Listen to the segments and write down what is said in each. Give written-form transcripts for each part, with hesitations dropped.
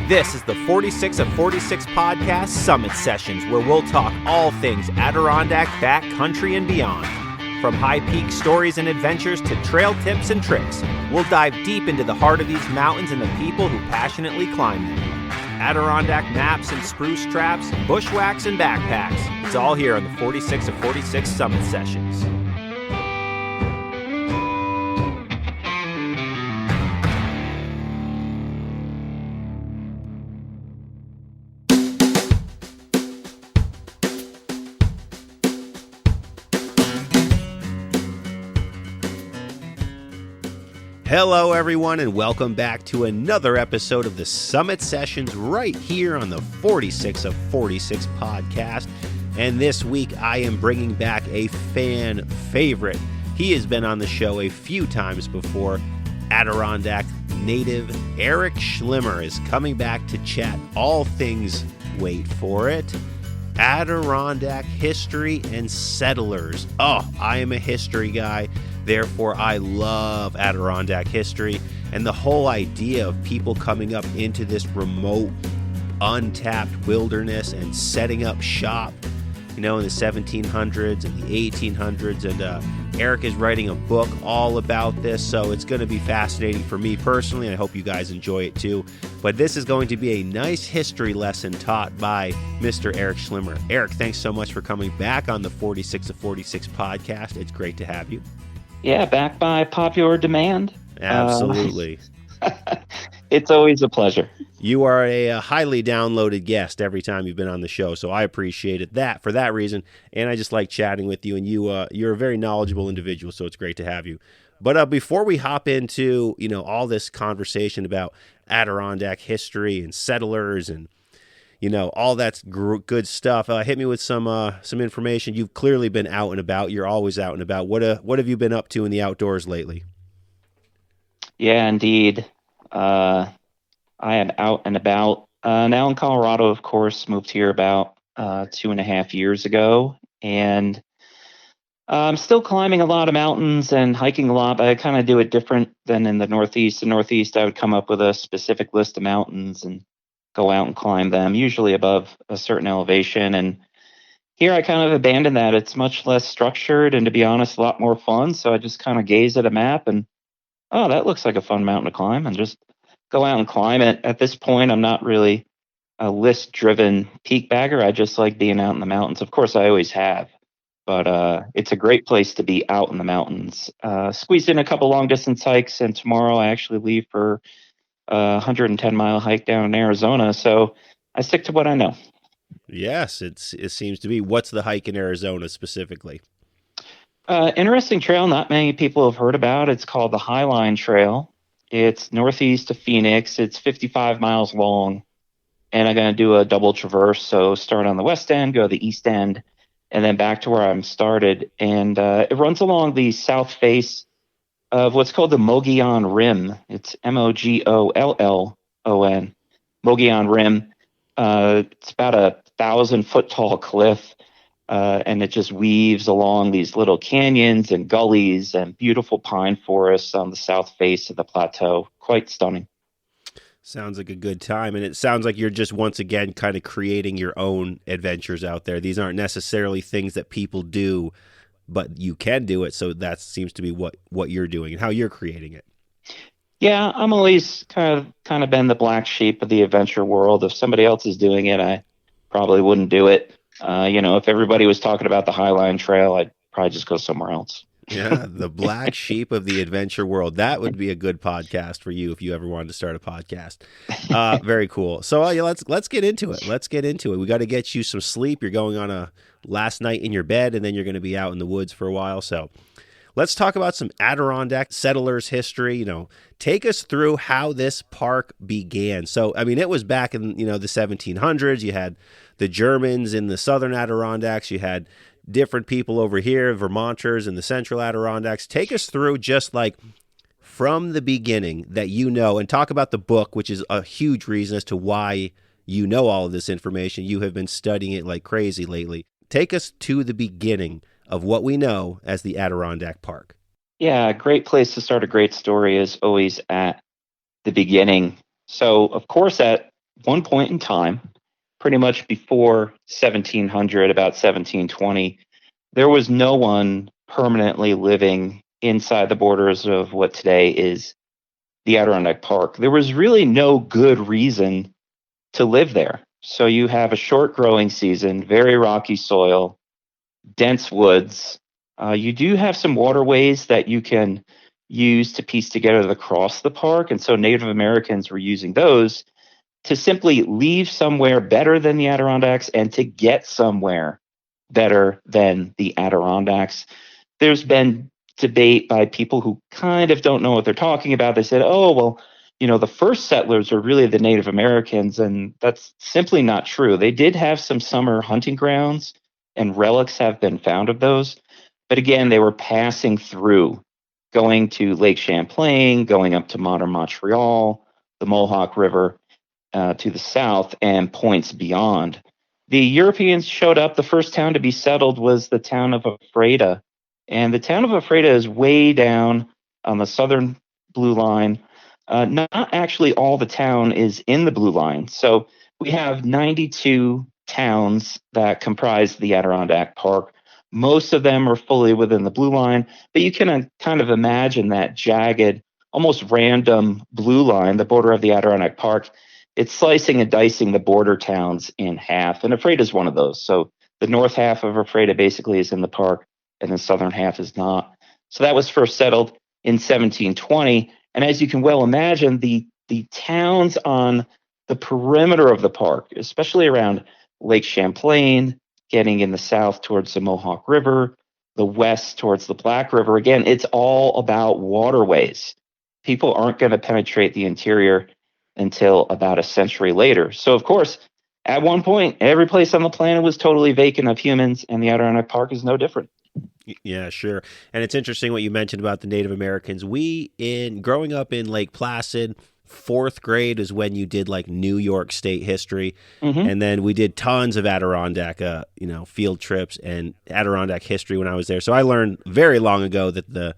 This is the 46 of 46 podcast Summit Sessions, where we'll talk all things Adirondack, backcountry, and beyond. From high peak stories and adventures to trail tips and tricks, we'll dive deep into the heart of these mountains and the people who passionately climb them. Adirondack maps and spruce traps, bushwhacks and backpacks. It's all here on the 46 of 46 Summit Sessions. Hello, everyone, and welcome back to another episode of the Summit Sessions right here on the 46 of 46 podcast. And this week, I am bringing back a fan favorite. He has been on the show a few times before. Adirondack native Erik Schlimmer is coming back to chat all things, wait for it, Adirondack history and settlers. Oh, I am a history guy. Therefore, I love Adirondack history and the whole idea of people coming up into this remote, untapped wilderness and setting up shop, you know, in the 1700s and the 1800s. And Erik is writing a book all about this, so it's going to be fascinating for me personally, and I hope you guys enjoy it too. But this is going to be a nice history lesson taught by Mr. Erik Schlimmer. Erik, thanks so much for coming back on the 46 of 46 podcast. It's great to have you. Yeah, back by popular demand. Absolutely. It's always a pleasure. You are a highly downloaded guest every time you've been on the show, so I appreciate it for that reason, and I just like chatting with you, and you're a very knowledgeable individual, so it's great to have you. But before we hop into, you know, all this conversation about Adirondack history and settlers and, you know, all that's good stuff, hit me with some information. You've clearly been out and about. You're always out and about. What have you been up to in the outdoors lately? Yeah, indeed. I am out and about. Now in Colorado, of course, moved here about 2.5 years ago. And I'm still climbing a lot of mountains and hiking a lot, but I kind of do it different than in the Northeast. In the Northeast, I would come up with a specific list of mountains and go out and climb them, usually above a certain elevation. And here I kind of abandoned that. It's much less structured and, to be honest, a lot more fun. So I just kind of gaze at a map and, oh, that looks like a fun mountain to climb, and just go out and climb it. At this point, I'm not really a list-driven peak bagger. I just like being out in the mountains. Of course, I always have, but it's a great place to be out in the mountains. Squeezed in a couple long-distance hikes, and tomorrow I actually leave for a 110-mile hike down in Arizona. So I stick to what I know. Yes, it seems to be. What's the hike in Arizona specifically? Interesting trail not many people have heard about. It's called the Highline Trail. It's northeast of Phoenix. It's 55 miles long, and I'm going to do a double traverse. So start on the west end, go to the east end, and then back to where I'm started. And it runs along the south face of what's called the Mogollon Rim. It's Mogollon, Mogollon Rim. It's about 1,000-foot tall cliff, and it just weaves along these little canyons and gullies and beautiful pine forests on the south face of the plateau. Quite stunning. Sounds like a good time, and it sounds like you're just once again kind of creating your own adventures out there. These aren't necessarily things that people do, but you can do it, so that seems to be what you're doing and how you're creating it. Yeah, I'm always kind of been the black sheep of the adventure world. If somebody else is doing it, I probably wouldn't do it. If everybody was talking about the Highline Trail, I'd probably just go somewhere else. Yeah, the black sheep of the adventure world. That would be a good podcast for you if you ever wanted to start a podcast. Very cool. So let's get into it. We got to get you some sleep. You're going on a last night in your bed, and then you're going to be out in the woods for a while. So let's talk about some Adirondack settlers history. You know, take us through how this park began. So, I mean, it was back in, the 1700s. You had the Germans in the southern Adirondacks. You had different people over here, Vermonters in the central Adirondacks. Take us through just like from the beginning that and talk about the book, which is a huge reason as to why you know all of this information. You have been studying it like crazy lately. Take us to the beginning of what we know as the Adirondack Park. Yeah, a great place to start a great story is always at the beginning. So, of course, at one point in time, pretty much before 1700, about 1720, there was no one permanently living inside the borders of what today is the Adirondack Park. There was really no good reason to live there. So you have a short growing season, very rocky soil, dense woods. You do have some waterways that you can use to piece together across the park. And so Native Americans were using those to simply leave somewhere better than the Adirondacks and to get somewhere better than the Adirondacks. There's been debate by people who kind of don't know what they're talking about. They said, oh, well, the first settlers are really the Native Americans, and that's simply not true. They did have some summer hunting grounds, and relics have been found of those. But again, they were passing through, going to Lake Champlain, going up to modern Montreal, the Mohawk River to the south, and points beyond. The Europeans showed up. The first town to be settled was the town of Ephrata. And the town of Ephrata is way down on the southern blue line. Not actually all the town is in the blue line. So we have 92 towns that comprise the Adirondack Park. Most of them are fully within the blue line, but you can kind of imagine that jagged, almost random blue line, the border of the Adirondack Park. It's slicing and dicing the border towns in half, and Ephrata is one of those. So the north half of Ephrata basically is in the park, and the southern half is not. So that was first settled in 1720. And as you can well imagine, the towns on the perimeter of the park, especially around Lake Champlain, getting in the south towards the Mohawk River, the west towards the Black River, again, it's all about waterways. People aren't going to penetrate the interior until about a century later. So, of course, at one point, every place on the planet was totally vacant of humans, and the Adirondack Park is no different. Yeah, sure. And it's interesting what you mentioned about the Native Americans. Growing up in Lake Placid, fourth grade is when you did like New York State history. Mm-hmm. And then we did tons of Adirondack, field trips and Adirondack history when I was there. So I learned very long ago that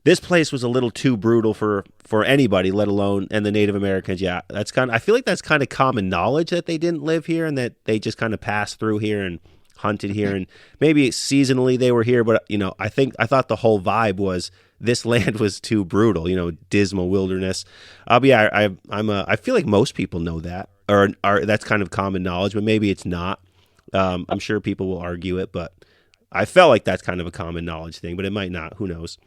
this place was a little too brutal for anybody, let alone, and the Native Americans. Yeah, I feel like that's kind of common knowledge that they didn't live here and that they just kind of passed through here and hunted here, and maybe seasonally they were here, but I thought the whole vibe was this land was too brutal, dismal wilderness. I feel like most people know that, or that's kind of common knowledge, but maybe it's not. I'm sure people will argue it, but I felt like that's kind of a common knowledge thing, but it might not. Who knows?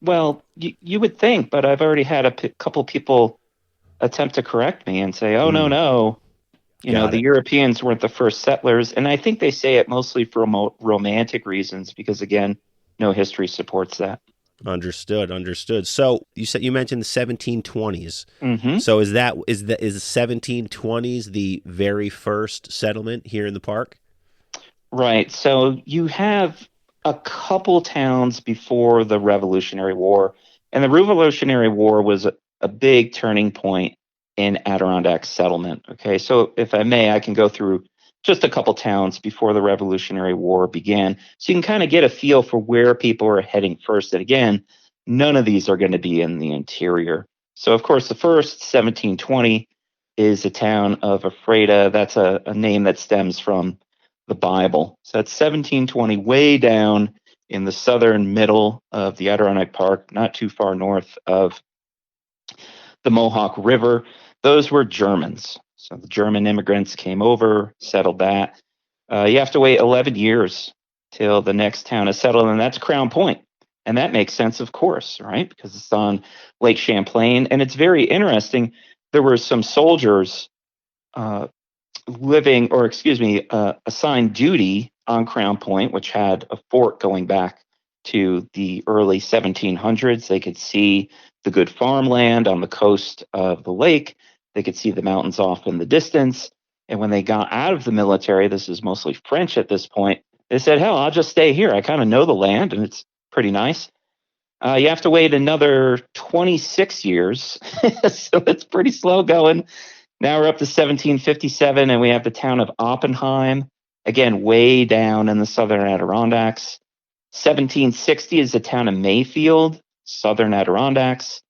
Well, you would think, but I've already had a couple people attempt to correct me and say, "Oh, no." The Europeans weren't the first settlers, and I think they say it mostly for romantic reasons because, again, no history supports that. Understood. So you mentioned the 1720s. Mm-hmm. So is the 1720s the very first settlement here in the park? Right. So you have a couple towns before the Revolutionary War, and the Revolutionary War was a big turning point in Adirondack settlement. Okay, so if I may, I can go through just a couple towns before the Revolutionary War began, so you can kind of get a feel for where people are heading first. And again, none of these are going to be in the interior. So, of course, the first, 1720, is the town of Ephrata. That's a name that stems from the Bible. So that's 1720, way down in the southern middle of the Adirondack Park, not too far north of the Mohawk River. Those were Germans. So the German immigrants came over, settled that. You have to wait 11 years till the next town is settled, and that's Crown Point. And that makes sense, of course, right? Because it's on Lake Champlain. And it's very interesting. There were some soldiers assigned duty on Crown Point, which had a fort going back to the early 1700s. They could see the good farmland on the coast of the lake. They could see the mountains off in the distance. And when they got out of the military, this is mostly French at this point, they said, hell, I'll just stay here. I kind of know the land and it's pretty nice. You have to wait another 26 years. So it's pretty slow going. Now we're up to 1757 and we have the town of Oppenheim, again, way down in the southern Adirondacks. 1760 is the town of Mayfield, southern Adirondacks.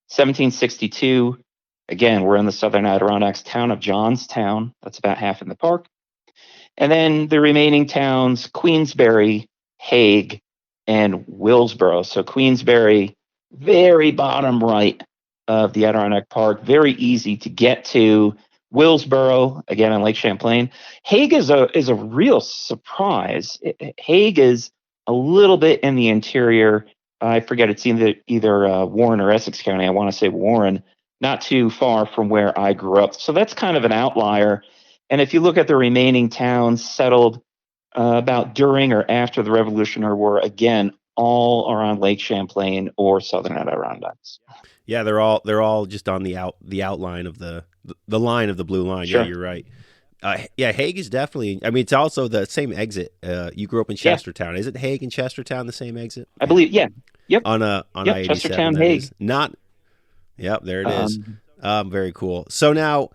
1762, Again, we're in the southern Adirondacks, town of Johnstown. That's about half in the park. And then the remaining towns, Queensbury, Hague, and Willsboro. So Queensbury, very bottom right of the Adirondack Park, very easy to get to. Willsboro, again on Lake Champlain. Hague is a real surprise. Hague is a little bit in the interior. I forget, it's either Warren or Essex County. I want to say Warren, not too far from where I grew up. So that's kind of an outlier. And if you look at the remaining towns settled about during or after the Revolutionary War, again, all are on Lake Champlain or southern Adirondacks. Yeah, they're all just on the outline of the line of the blue line. Sure. Yeah, you're right. Hague is definitely. I mean, it's also the same exit. You grew up in Chestertown. Is it Hague and Chestertown the same exit? I believe. Yeah. Yep. On I-87. Chestertown, Hague. Not. Yep, there it is. Very cool. So now,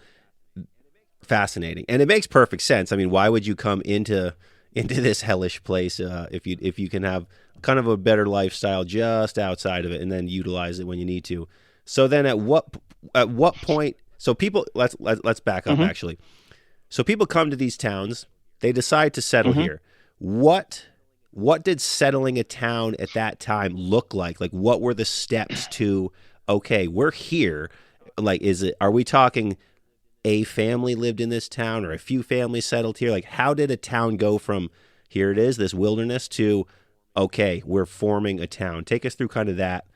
fascinating, and it makes perfect sense. I mean, why would you come into this hellish place if you can have kind of a better lifestyle just outside of it, and then utilize it when you need to? So then, at what point? So people, let's back up actually. So people come to these towns, they decide to settle here. What did settling a town at that time look like? Like, what were the steps to, okay, we're here. Like, are we talking a family lived in this town or a few families settled here? Like, how did a town go from here it is, this wilderness, to, okay, we're forming a town? Take us through kind of that,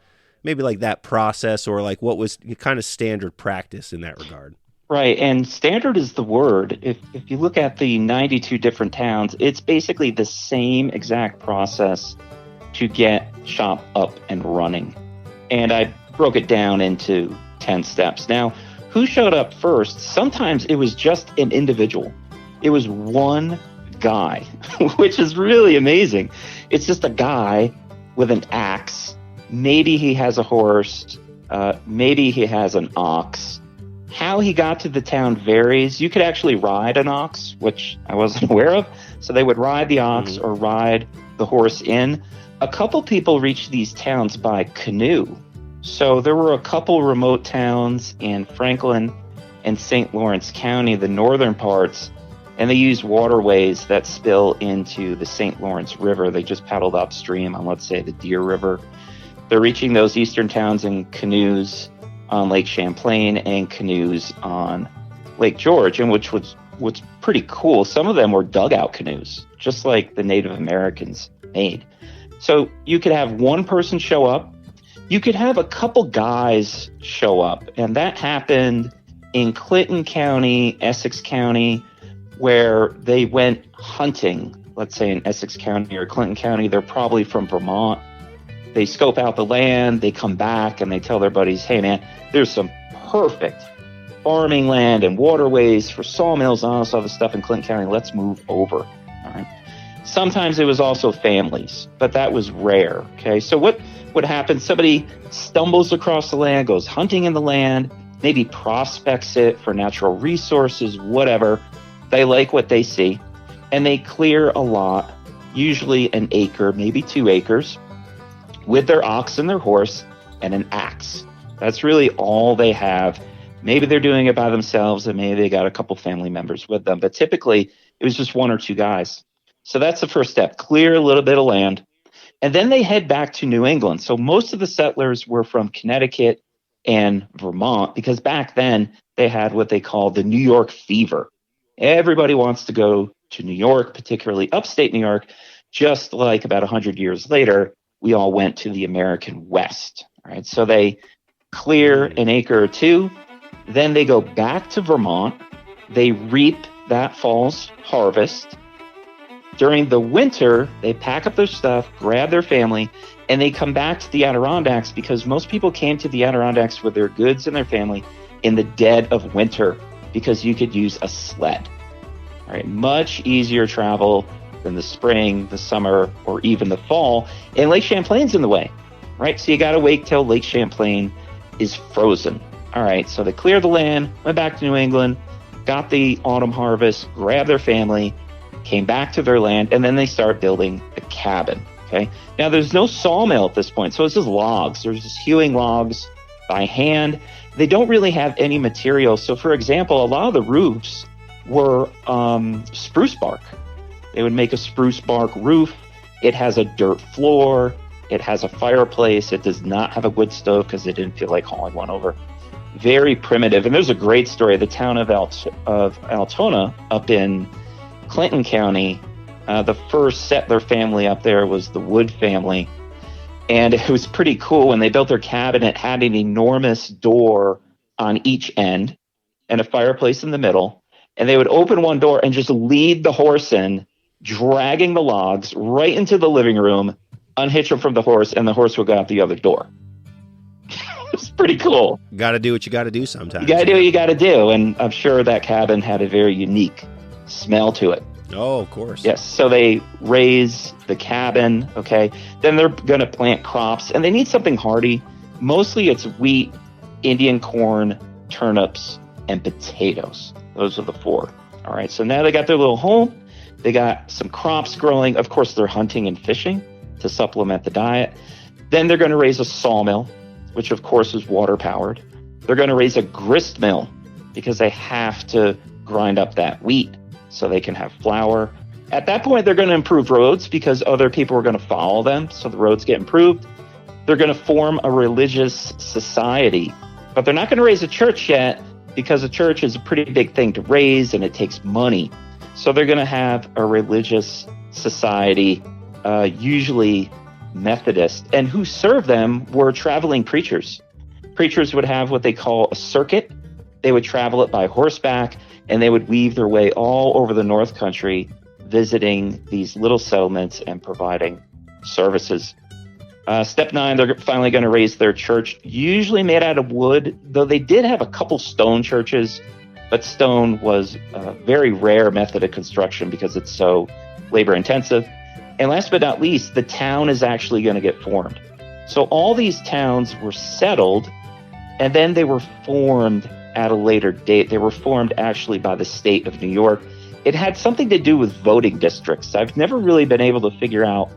maybe like that process, or like what was kind of standard practice in that regard. Right, and standard is the word. If you look at the 92 different towns, it's basically the same exact process to get shop up and running. And I broke it down into 10 steps. Now, who showed up first? Sometimes it was just an individual. It was one guy, which is really amazing. It's just a guy with an axe. Maybe he has a horse. Maybe he has an ox. How he got to the town varies. You could actually ride an ox, which I wasn't aware of. So they would ride the ox or ride the horse in. A couple people reached these towns by canoe. So there were a couple remote towns in Franklin and St. Lawrence County, the northern parts, and they used waterways that spill into the St. Lawrence River. They just paddled upstream on, let's say, the Deer River. They're reaching those eastern towns in canoes on Lake Champlain and canoes on Lake George, and which was pretty cool. Some of them were dugout canoes, just like the Native Americans made. So you could have one person show up. You could have a couple guys show up, and that happened in Clinton County, Essex County, where they went hunting. Let's say in Essex County or Clinton County, they're probably from Vermont. They scope out the land, they come back, and they tell their buddies, hey man, there's some perfect farming land and waterways for sawmills and all this other stuff in Clinton County. Let's move over. All right. Sometimes it was also families, but that was rare. Okay. So what would happen? Somebody stumbles across the land, goes hunting in the land, maybe prospects it for natural resources, whatever. They like what they see, and they clear a lot, usually an acre, maybe 2 acres, with their ox and their horse and an axe. That's really all they have. Maybe they're doing it by themselves, and maybe they got a couple family members with them. But typically, it was just 1 or 2 guys. So that's the first step. Clear a little bit of land. And then they head back to New England. So most of the settlers were from Connecticut and Vermont, because back then they had what they called the New York fever. Everybody wants to go to New York, particularly upstate New York, just like about 100 years later, we all went to the American West. All right, so they clear an acre or 2, then they go back to Vermont. They reap that fall's harvest. During the winter, they pack up their stuff, grab their family, and they come back to the Adirondacks, because most people came to the Adirondacks with their goods and their family in the dead of winter, because you could use a sled. All right, much easier travel than the spring, the summer, or even the fall. And Lake Champlain's in the way, right? So you got to wait till Lake Champlain is frozen. All right, so they cleared the land, went back to New England, got the autumn harvest, grabbed their family, came back to their land, and then they start building a cabin. Okay. Now there's no sawmill at this point, so it's just logs. There's just hewing logs by hand. they don't really have any material. So, for example, a lot of the roofs were spruce bark. They would make a spruce bark roof. It has a dirt floor. It has a fireplace. It does not have a wood stove because they didn't feel like hauling one over. Very primitive. And there's a great story. The town of Altona up in Clinton County, the first settler family up there was the Wood family. And it was pretty cool. When they built their cabin, it had an enormous door on each end and a fireplace in the middle. And they would open one door and just lead the horse in, dragging the logs right into the living room, unhitch them from the horse, and the horse would go out the other door. It's pretty cool. Got to do what you got to do sometimes. You got to do what you got to do. And I'm sure that cabin had a very unique smell to it. Oh, of course. Yes. So they raise the cabin. Okay. Then they're going to plant crops, and they need something hardy. Mostly it's wheat, Indian corn, turnips, and potatoes. Those are the four. All right. So now they got their little home. They got some crops growing. Of course, they're hunting and fishing to supplement the diet. Then they're going to raise a sawmill, which of course is water powered. They're going to raise a grist mill because they have to grind up that wheat so they can have flour. At that point, they're going to improve roads because other people are going to follow them. So the roads get improved. They're going to form a religious society, but they're not going to raise a church yet because a church is a pretty big thing to raise and it takes money. So they're going to have a religious society, usually Methodist, and who served them were traveling preachers. Preachers would have what they call a circuit. They would travel it by horseback, and they would weave their way all over the North Country, visiting these little settlements and providing services. Step 9, they're finally going to raise their church, usually made out of wood, though they did have a couple stone churches, but stone was a very rare method of construction because it's so labor intensive. And last but not least, the town is actually going to get formed. So all these towns were settled, and then they were formed at a later date. They were formed actually by the state of New York. It had something to do with voting districts. I've never really been able to figure out,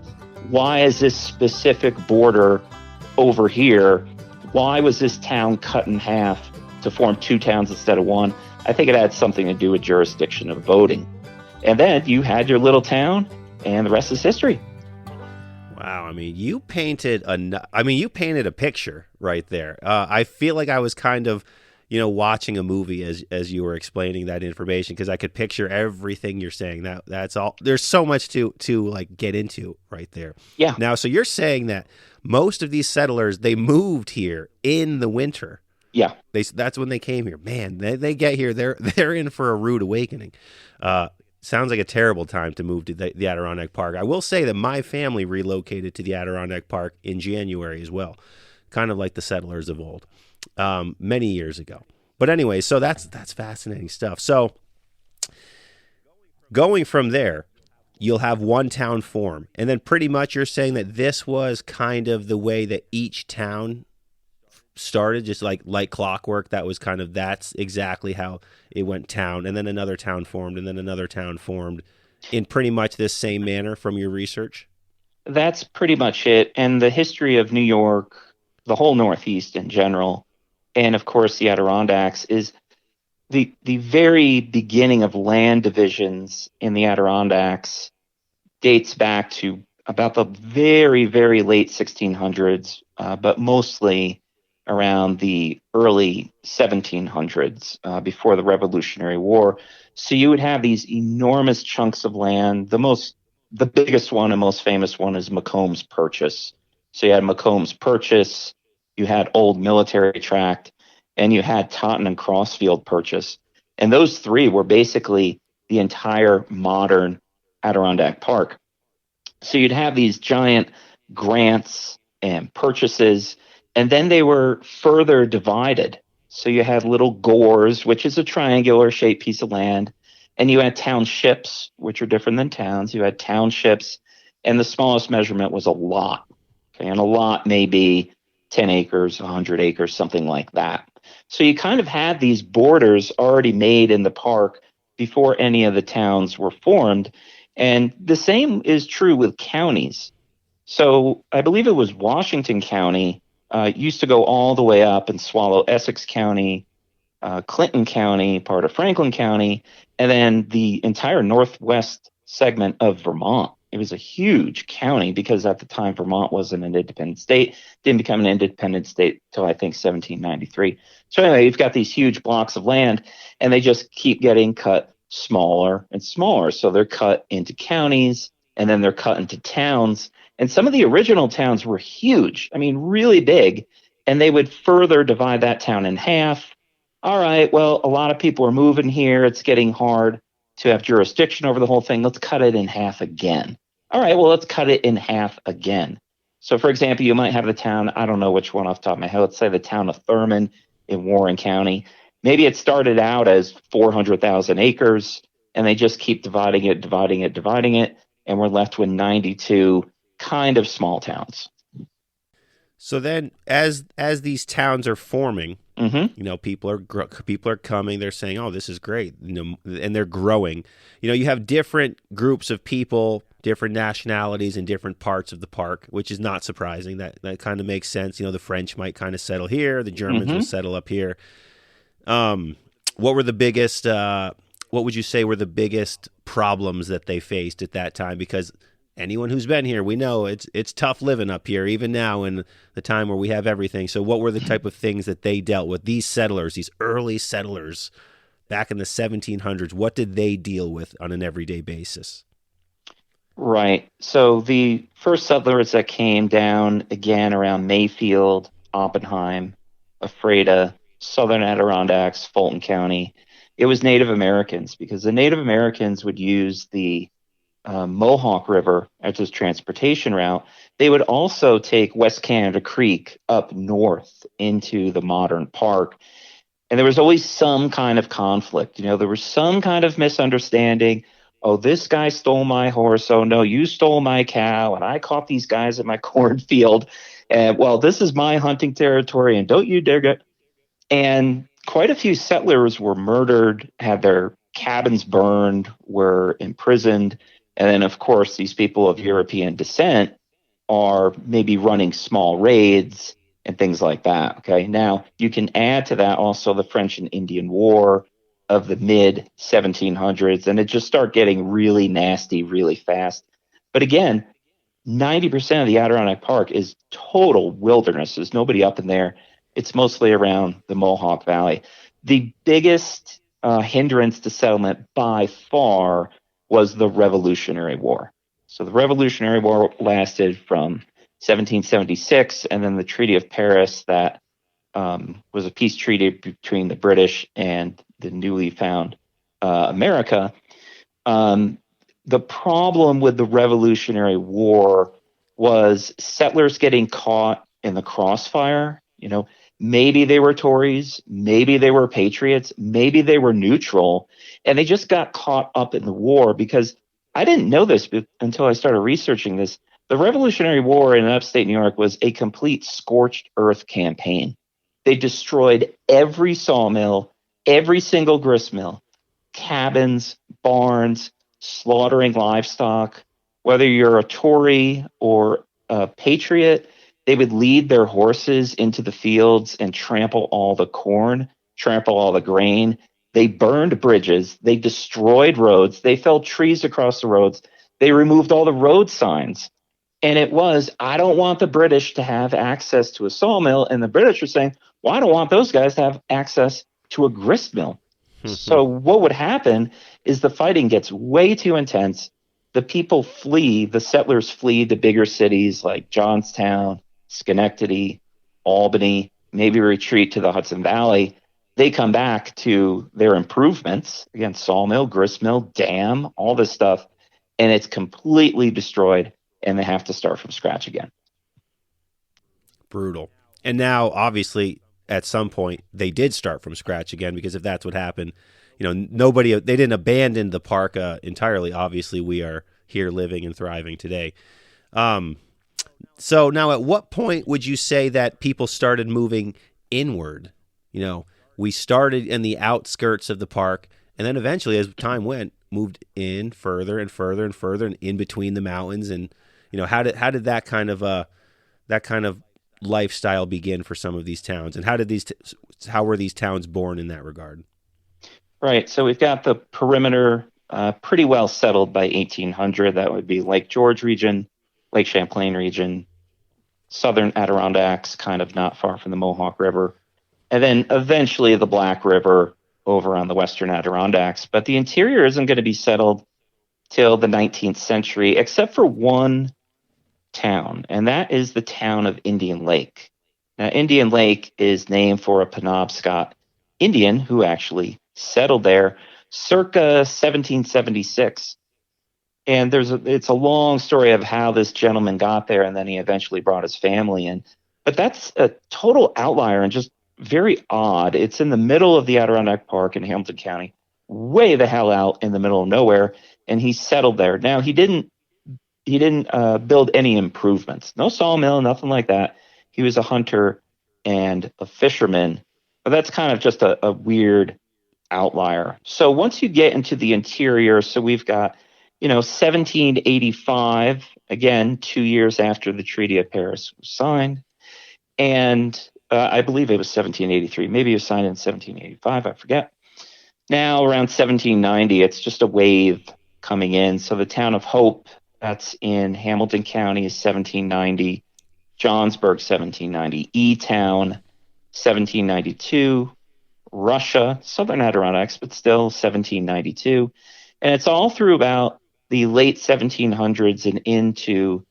why is this specific border over here? Why was this town cut in half to form two towns instead of one? I think it had something to do with jurisdiction of voting. And then you had your little town, and the rest is history. Wow, I mean, you painted a picture right there. I feel like I was kind of, watching a movie as you were explaining that information, because I could picture everything you're saying. That's all. There's so much to like get into right there. Yeah. Now, so you're saying that most of these settlers, they moved here in the winter. Yeah. That's when they came here. Man, they get here, they're in for a rude awakening. Sounds like a terrible time to move to the Adirondack Park. I will say that my family relocated to the Adirondack Park in January as well, kind of like the settlers of old, many years ago. But anyway, so that's fascinating stuff. So going from there, you'll have one town form, and then pretty much you're saying that this was kind of the way that each town started, just like clockwork. That's exactly how it went town, and then another town formed, and then another town formed in pretty much this same manner from your research. That's pretty much it. And the history of New York, the whole Northeast in general, and of course the Adirondacks, is the very beginning of land divisions in the Adirondacks dates back to about the very, very late 1600s, but mostly around the early 1700s, before the Revolutionary War. So you would have these enormous chunks of land. The biggest one and most famous one is Mccombs Purchase. So you had Mccombs Purchase, you had Old Military Tract, and you had Taunton and Crossfield Purchase. And those three were basically the entire modern Adirondack Park. So you'd have these giant grants and purchases, and then they were further divided. So you had little gores, which is a triangular shaped piece of land, and you had townships, which are different than towns. You had townships, and the smallest measurement was a lot. Okay, and a lot may be 10 acres, 100 acres, something like that. So you kind of had these borders already made in the park before any of the towns were formed. And the same is true with counties. So I believe it was Washington County used to go all the way up and swallow Essex County, Clinton County, part of Franklin County, and then the entire northwest segment of Vermont. It was a huge county because at the time Vermont wasn't an independent state, didn't become an independent state until I think 1793. So anyway, you've got these huge blocks of land, and they just keep getting cut smaller and smaller. So they're cut into counties, and then they're cut into towns. And some of the original towns were huge, I mean, really big, and they would further divide that town in half. All right, well, a lot of people are moving here. It's getting hard to have jurisdiction over the whole thing. Let's cut it in half again. All right, well, let's cut it in half again. So, for example, you might have the town, I don't know which one off the top of my head, let's say the town of Thurman in Warren County. Maybe it started out as 400,000 acres, and they just keep dividing it, and we're left with 92 kind of small towns. So then, as these towns are forming, people are coming. They're saying, "Oh, this is great," and they're growing. You have different groups of people, different nationalities in different parts of the park, which is not surprising. That kind of makes sense. The French might kind of settle here, the Germans will settle up here. What were the biggest? What would you say were the biggest problems that they faced at that time? Because anyone who's been here, we know it's tough living up here, even now in the time where we have everything. So what were the type of things that they dealt with? These settlers, these early settlers back in the 1700s, what did they deal with on an everyday basis? Right. So the first settlers that came down, again, around Mayfield, Oppenheim, Ephrata, Southern Adirondacks, Fulton County, it was Native Americans, because the Native Americans would use the Mohawk River as his transportation route. They would also take West Canada Creek up north into the modern park. And there was always some kind of conflict. There was some kind of misunderstanding. Oh, this guy stole my horse. Oh, no, you stole my cow. And I caught these guys at my cornfield. And, well, this is my hunting territory, and don't you dig it. And quite a few settlers were murdered, had their cabins burned, were imprisoned. And then, of course, these people of European descent are maybe running small raids and things like that. Okay. Now, you can add to that also the French and Indian War of the mid 1700s, and it just start getting really nasty really fast. But again, 90% of the Adirondack Park is total wilderness. There's nobody up in there. It's mostly around the Mohawk Valley. The biggest hindrance to settlement by far was the Revolutionary War. So the Revolutionary War lasted from 1776, and then the Treaty of Paris that was a peace treaty between the British and the newly found America. The problem with the Revolutionary War was settlers getting caught in the crossfire. Maybe they were Tories, maybe they were patriots, maybe they were neutral, and they just got caught up in the war. Because I didn't know this until I started researching this. The Revolutionary War in upstate New York was a complete scorched earth campaign. They destroyed every sawmill, every single grist mill, cabins, barns, slaughtering livestock. Whether you're a Tory or a patriot, they would lead their horses into the fields and trample all the corn, trample all the grain. They burned bridges. They destroyed roads. They felled trees across the roads. They removed all the road signs. And it was, I don't want the British to have access to a sawmill. And the British were saying, well, I don't want those guys to have access to a grist mill. So what would happen is the fighting gets way too intense. The people flee, the settlers flee to bigger cities like Johnstown, Schenectady, Albany, maybe retreat to the Hudson Valley. They come back to their improvements, again, sawmill, gristmill, dam, all this stuff, and it's completely destroyed, and they have to start from scratch again. Brutal. And now, obviously, at some point, they did start from scratch again, because if that's what happened, they didn't abandon the park entirely. Obviously, we are here living and thriving today. So now, at what point would you say that people started moving inward? We started in the outskirts of the park, and then eventually, as time went, moved in further and further and further, and in between the mountains. And how did that kind of lifestyle begin for some of these towns, and how were these towns born in that regard? Right. So we've got the perimeter pretty well settled by 1800. That would be Lake George region, Lake Champlain region, southern Adirondacks, kind of not far from the Mohawk River, and then eventually the Black River over on the western Adirondacks. But the interior isn't going to be settled till the 19th century, except for one town, and that is the town of Indian Lake. Now, Indian Lake is named for a Penobscot Indian who actually settled there circa 1776. And it's a long story of how this gentleman got there, and then he eventually brought his family in. But that's a total outlier and just very odd. It's in the middle of the Adirondack Park in Hamilton County, way the hell out in the middle of nowhere, and he settled there. Now, he didn't build any improvements. No sawmill, nothing like that. He was a hunter and a fisherman, but that's kind of just a weird outlier. So once you get into the interior, so we've got 1785, again, 2 years after the Treaty of Paris was signed. And I believe it was 1783. Maybe it was signed in 1785. I forget. Now, around 1790, it's just a wave coming in. So the town of Hope, that's in Hamilton County, is 1790. Johnsburg, 1790. E-Town, 1792. Russia, southern Adirondacks, but still 1792. And it's all through about the late 1700s and into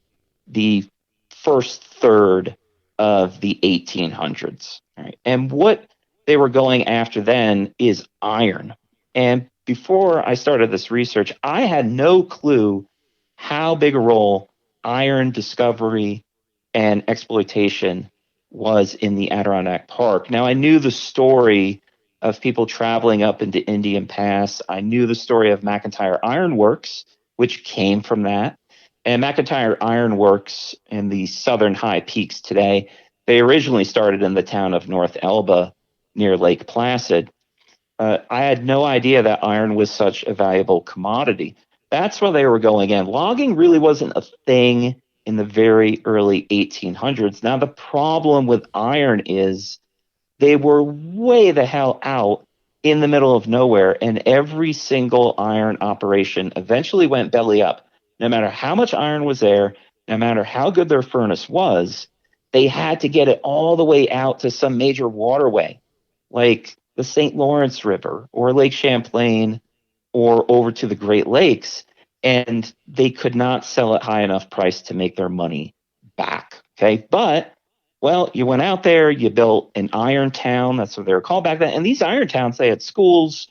the first third of the 1800s. Right? And what they were going after then is iron. And before I started this research, I had no clue how big a role iron discovery and exploitation was in the Adirondack Park. Now, I knew the story of people traveling up into Indian Pass. I knew the story of Mcintyre Ironworks, which came from that. And Mcintyre Ironworks in the southern high peaks today, they originally started in the town of North Elba near Lake Placid. I had no idea that iron was such a valuable commodity. That's where they were going in. Logging really wasn't a thing in the very early 1800s. Now, the problem with iron is they were way the hell out in the middle of nowhere, and every single iron operation eventually went belly up. No matter how much iron was there, no matter how good their furnace was, they had to get it all the way out to some major waterway, like the St. Lawrence River or Lake Champlain or over to the Great Lakes, and they could not sell at high enough price to make their money back. Okay, but well, you went out there, you built an iron town. That's what they were called back then. And these iron towns, they had schools,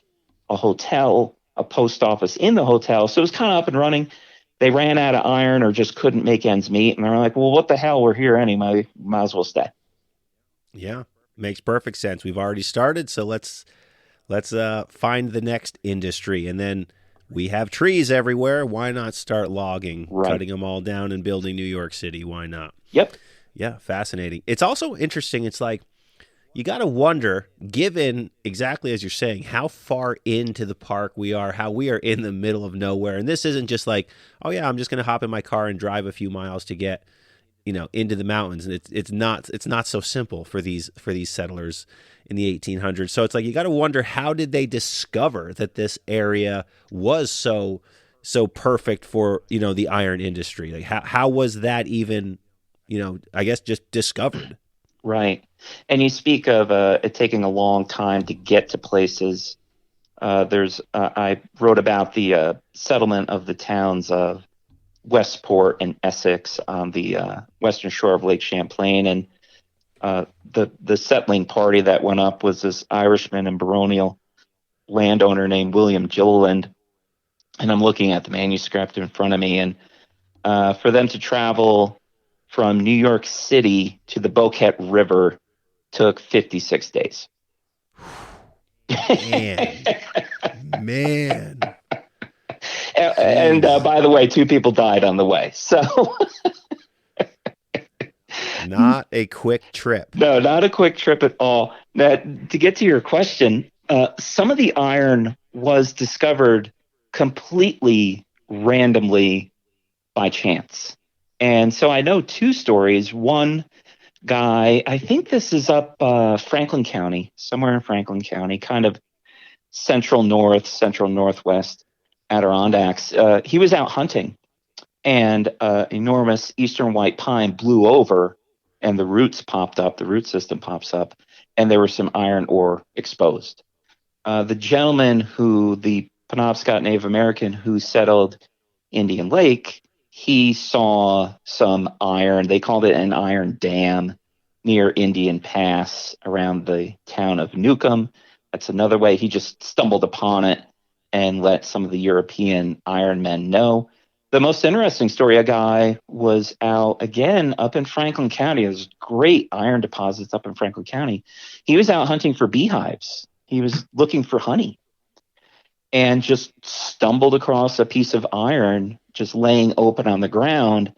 a hotel, a post office in the hotel. So it was kind of up and running. They ran out of iron or just couldn't make ends meet. And they were like, well, what the hell? We're here anyway. Might as well stay. Yeah, makes perfect sense. We've already started, so let's find the next industry. And then we have trees everywhere. Why not start logging, cutting them all down and building New York City? Why not? Yep. Yeah, fascinating. It's also interesting. It's like you got to wonder, given exactly as you're saying, how far into the park we are, how we are in the middle of nowhere. And this isn't just like, oh, yeah, I'm just going to hop in my car and drive a few miles to get, into the mountains. And it's not so simple for these settlers in the 1800s. So it's like you got to wonder, how did they discover that this area was so perfect for, the iron industry? Like how was that even, I guess just discovered? Right. And you speak of it taking a long time to get to places. I wrote about the settlement of the towns of Westport and Essex on the western shore of Lake Champlain. And the settling party that went up was this Irishman and baronial landowner named William Gilliland. And I'm looking at the manuscript in front of me. And for them to travel from New York City to the Boquet River took 56 days. Man. And by the way, 2 people died on the way. So not a quick trip. No, not a quick trip at all. Now, to get to your question, some of the iron was discovered completely randomly by chance. And so I know 2 stories. One, guy. I think this is up Franklin County, somewhere in Franklin County, kind of central north, central northwest Adirondacks. He was out hunting, and enormous eastern white pine blew over, and the roots popped up. The root system pops up, and there was some iron ore exposed. The gentleman the Penobscot Native American who settled Indian Lake, he saw some iron. They called it an iron dam near Indian Pass around the town of Newcomb. That's another way. He just stumbled upon it and let some of the European iron men know. The most interesting story, a guy was out again up in Franklin County. There's great iron deposits up in Franklin County. He was out hunting for beehives. He was looking for honey and just stumbled across a piece of iron just laying open on the ground,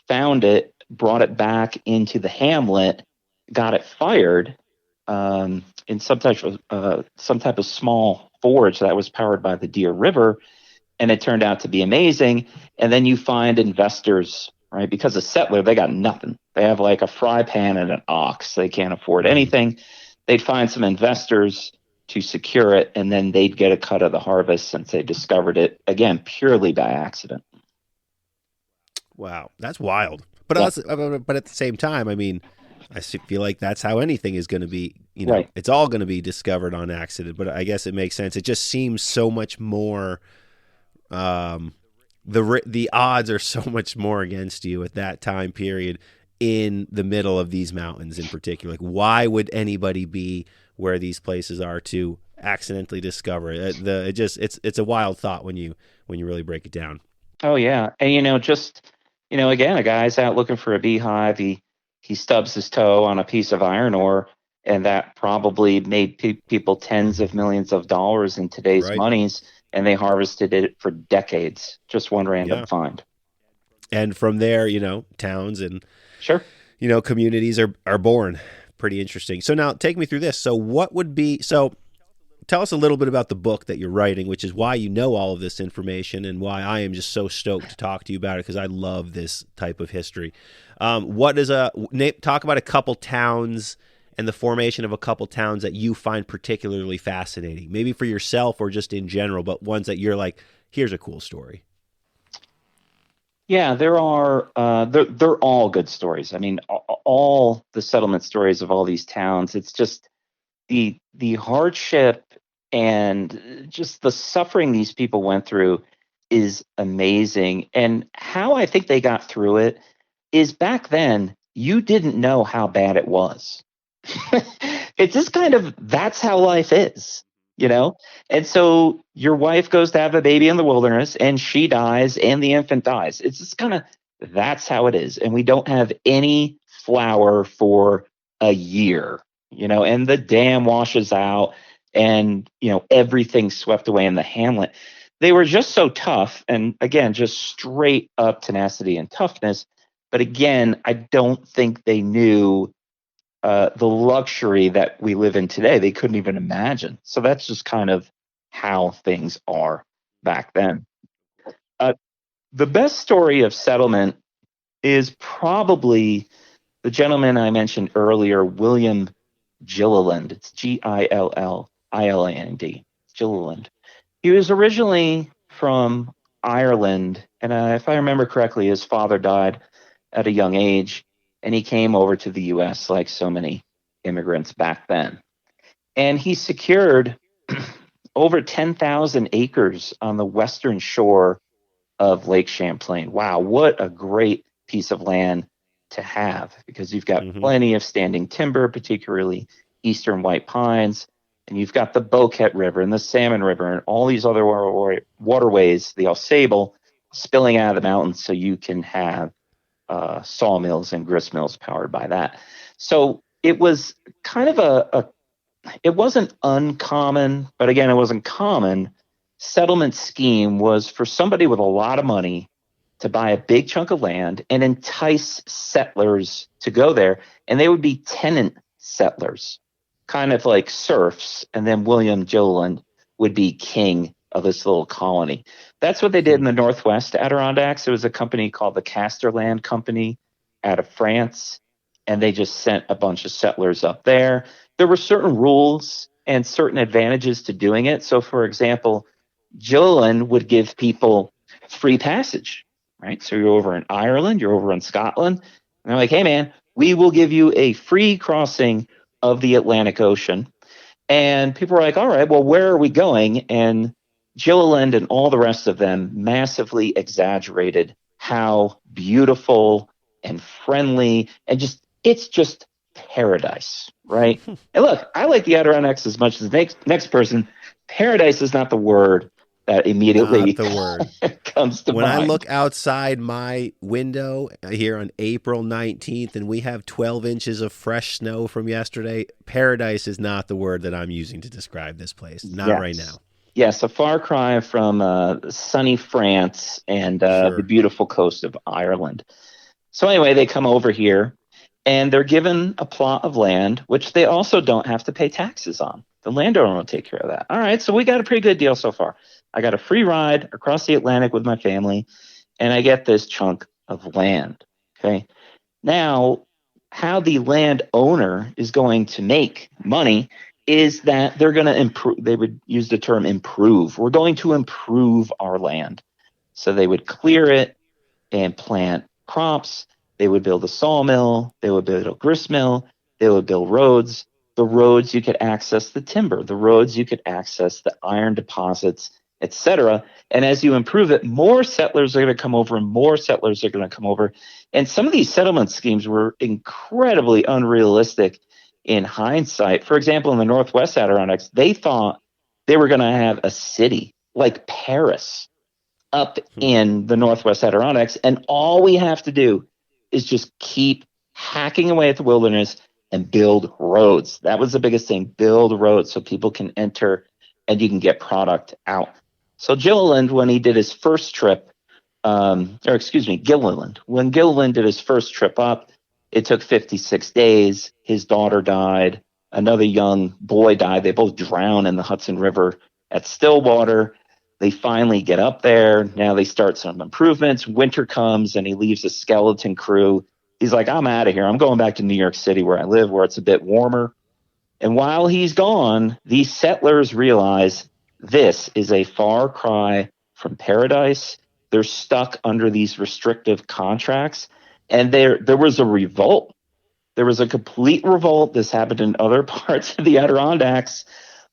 found it, brought it back into the hamlet, got it fired in some type of small forge that was powered by the Deer River, and it turned out to be amazing. And then you find investors, right? Because a settler, they got nothing. They have like a fry pan and an ox. They can't afford anything. They'd find some investors to secure it, and then they'd get a cut of the harvest since they discovered it, again, purely by accident. Wow, that's wild. But but at the same time, I mean, I feel like that's how anything is going to be. You know, Right. It's all going to be discovered on accident. But I guess it makes sense. It just seems so much more. The odds are so much more against you at that time period in the middle of these mountains in particular. Like, why would anybody be where these places are to accidentally discover it? It's a wild thought when you really break it down. Oh yeah, and again, a guy's out looking for a beehive. He stubs his toe on a piece of iron ore, and that probably made people tens of millions of dollars in today's Right. monies, and they harvested it for decades. Just one random find. And from there, towns and Sure. communities are born. Pretty interesting. So now take me through this. So tell us a little bit about the book that you're writing, which is why you know all of this information and why I am just so stoked to talk to you about it, because I love this type of history. Talk about a couple towns and the formation of a couple towns that you find particularly fascinating, maybe for yourself or just in general, but ones that you're like, here's a cool story. Yeah, there are. They're all good stories. I mean, all the settlement stories of all these towns. It's just the hardship and just the suffering these people went through is amazing. And how I think they got through it is back then you didn't know how bad it was. It's just that's how life is, And so your wife goes to have a baby in the wilderness and she dies and the infant dies. It's just that's how it is. And we don't have any flour for a year, and the dam washes out and, everything's swept away in the hamlet. They were just so tough. And again, just straight up tenacity and toughness. But again, I don't think they knew the luxury that we live in today. They couldn't even imagine. So that's just kind of how things are back then. The best story of settlement is probably the gentleman I mentioned earlier, William Gilliland. It's Gilliland. Gilliland. He was originally from Ireland, and if I remember correctly, his father died at a young age, and he came over to the U.S. like so many immigrants back then. And he secured over 10,000 acres on the western shore of Lake Champlain. Wow, what a great piece of land to have, because you've got plenty of standing timber, particularly eastern white pines, and you've got the Boquet River and the Salmon River and all these other waterways, the Au Sable, spilling out of the mountains, so you can have sawmills and grist mills powered by that. So it was kind of it wasn't uncommon, but again, it wasn't common. Settlement scheme was for somebody with a lot of money to buy a big chunk of land and entice settlers to go there. And they would be tenant settlers, kind of like serfs. And then William Gilliland would be king of this little colony. That's what they did in the Northwest Adirondacks. It was a company called the Casterland Company out of France. and they just sent a bunch of settlers up there. There were certain rules and certain advantages to doing it. So, for example, Gilliland would give people free passage, right? So you're over in Ireland, you're over in Scotland, and they're like, hey, man, we will give you a free crossing of the Atlantic Ocean. And people were like, all right, well, where are we going? And Gilliland and all the rest of them massively exaggerated how beautiful and friendly and it's just paradise, right? And look, I like the Adirondacks as much as the next person. Paradise is not the word that immediately not the word comes to when mind. I look outside my window here on April 19th and we have 12 inches of fresh snow from yesterday, paradise is not the word that I'm using to describe this place. Not right now. Yes, a far cry from sunny France and the beautiful coast of Ireland. So anyway, they come over here and they're given a plot of land, which they also don't have to pay taxes on. The landowner will take care of that. All right, so we got a pretty good deal so far. I got a free ride across the Atlantic with my family, and I get this chunk of land. Okay. Now, how the landowner is going to make money is that they're going to improve. They would use the term improve. We're going to improve our land. So they would clear it and plant crops. They would build a sawmill. They would build a grist mill. They would build roads. The roads you could access the timber. The roads you could access the iron deposits, etc. And as you improve it, more settlers are going to come over and more settlers are going to come over. And some of these settlement schemes were incredibly unrealistic in hindsight. For example, in the Northwest Adirondacks, they thought they were going to have a city like Paris up in the Northwest Adirondacks. And all we have to do is just keep hacking away at the wilderness and build roads. That was the biggest thing, build roads so people can enter and you can get product out. So Gilliland, when he did his first trip, Gilliland, when Gilliland did his first trip up, it took 56 days. His daughter died. Another young boy died. They both drowned in the Hudson River at Stillwater. They finally get up there. Now they start some improvements. Winter comes and he leaves a skeleton crew. He's like, I'm out of here. I'm going back to New York City where I live, where it's a bit warmer. And while he's gone, these settlers realize this is a far cry from paradise. They're stuck under these restrictive contracts. And there was a revolt. There was a complete revolt. This happened in other parts of the Adirondacks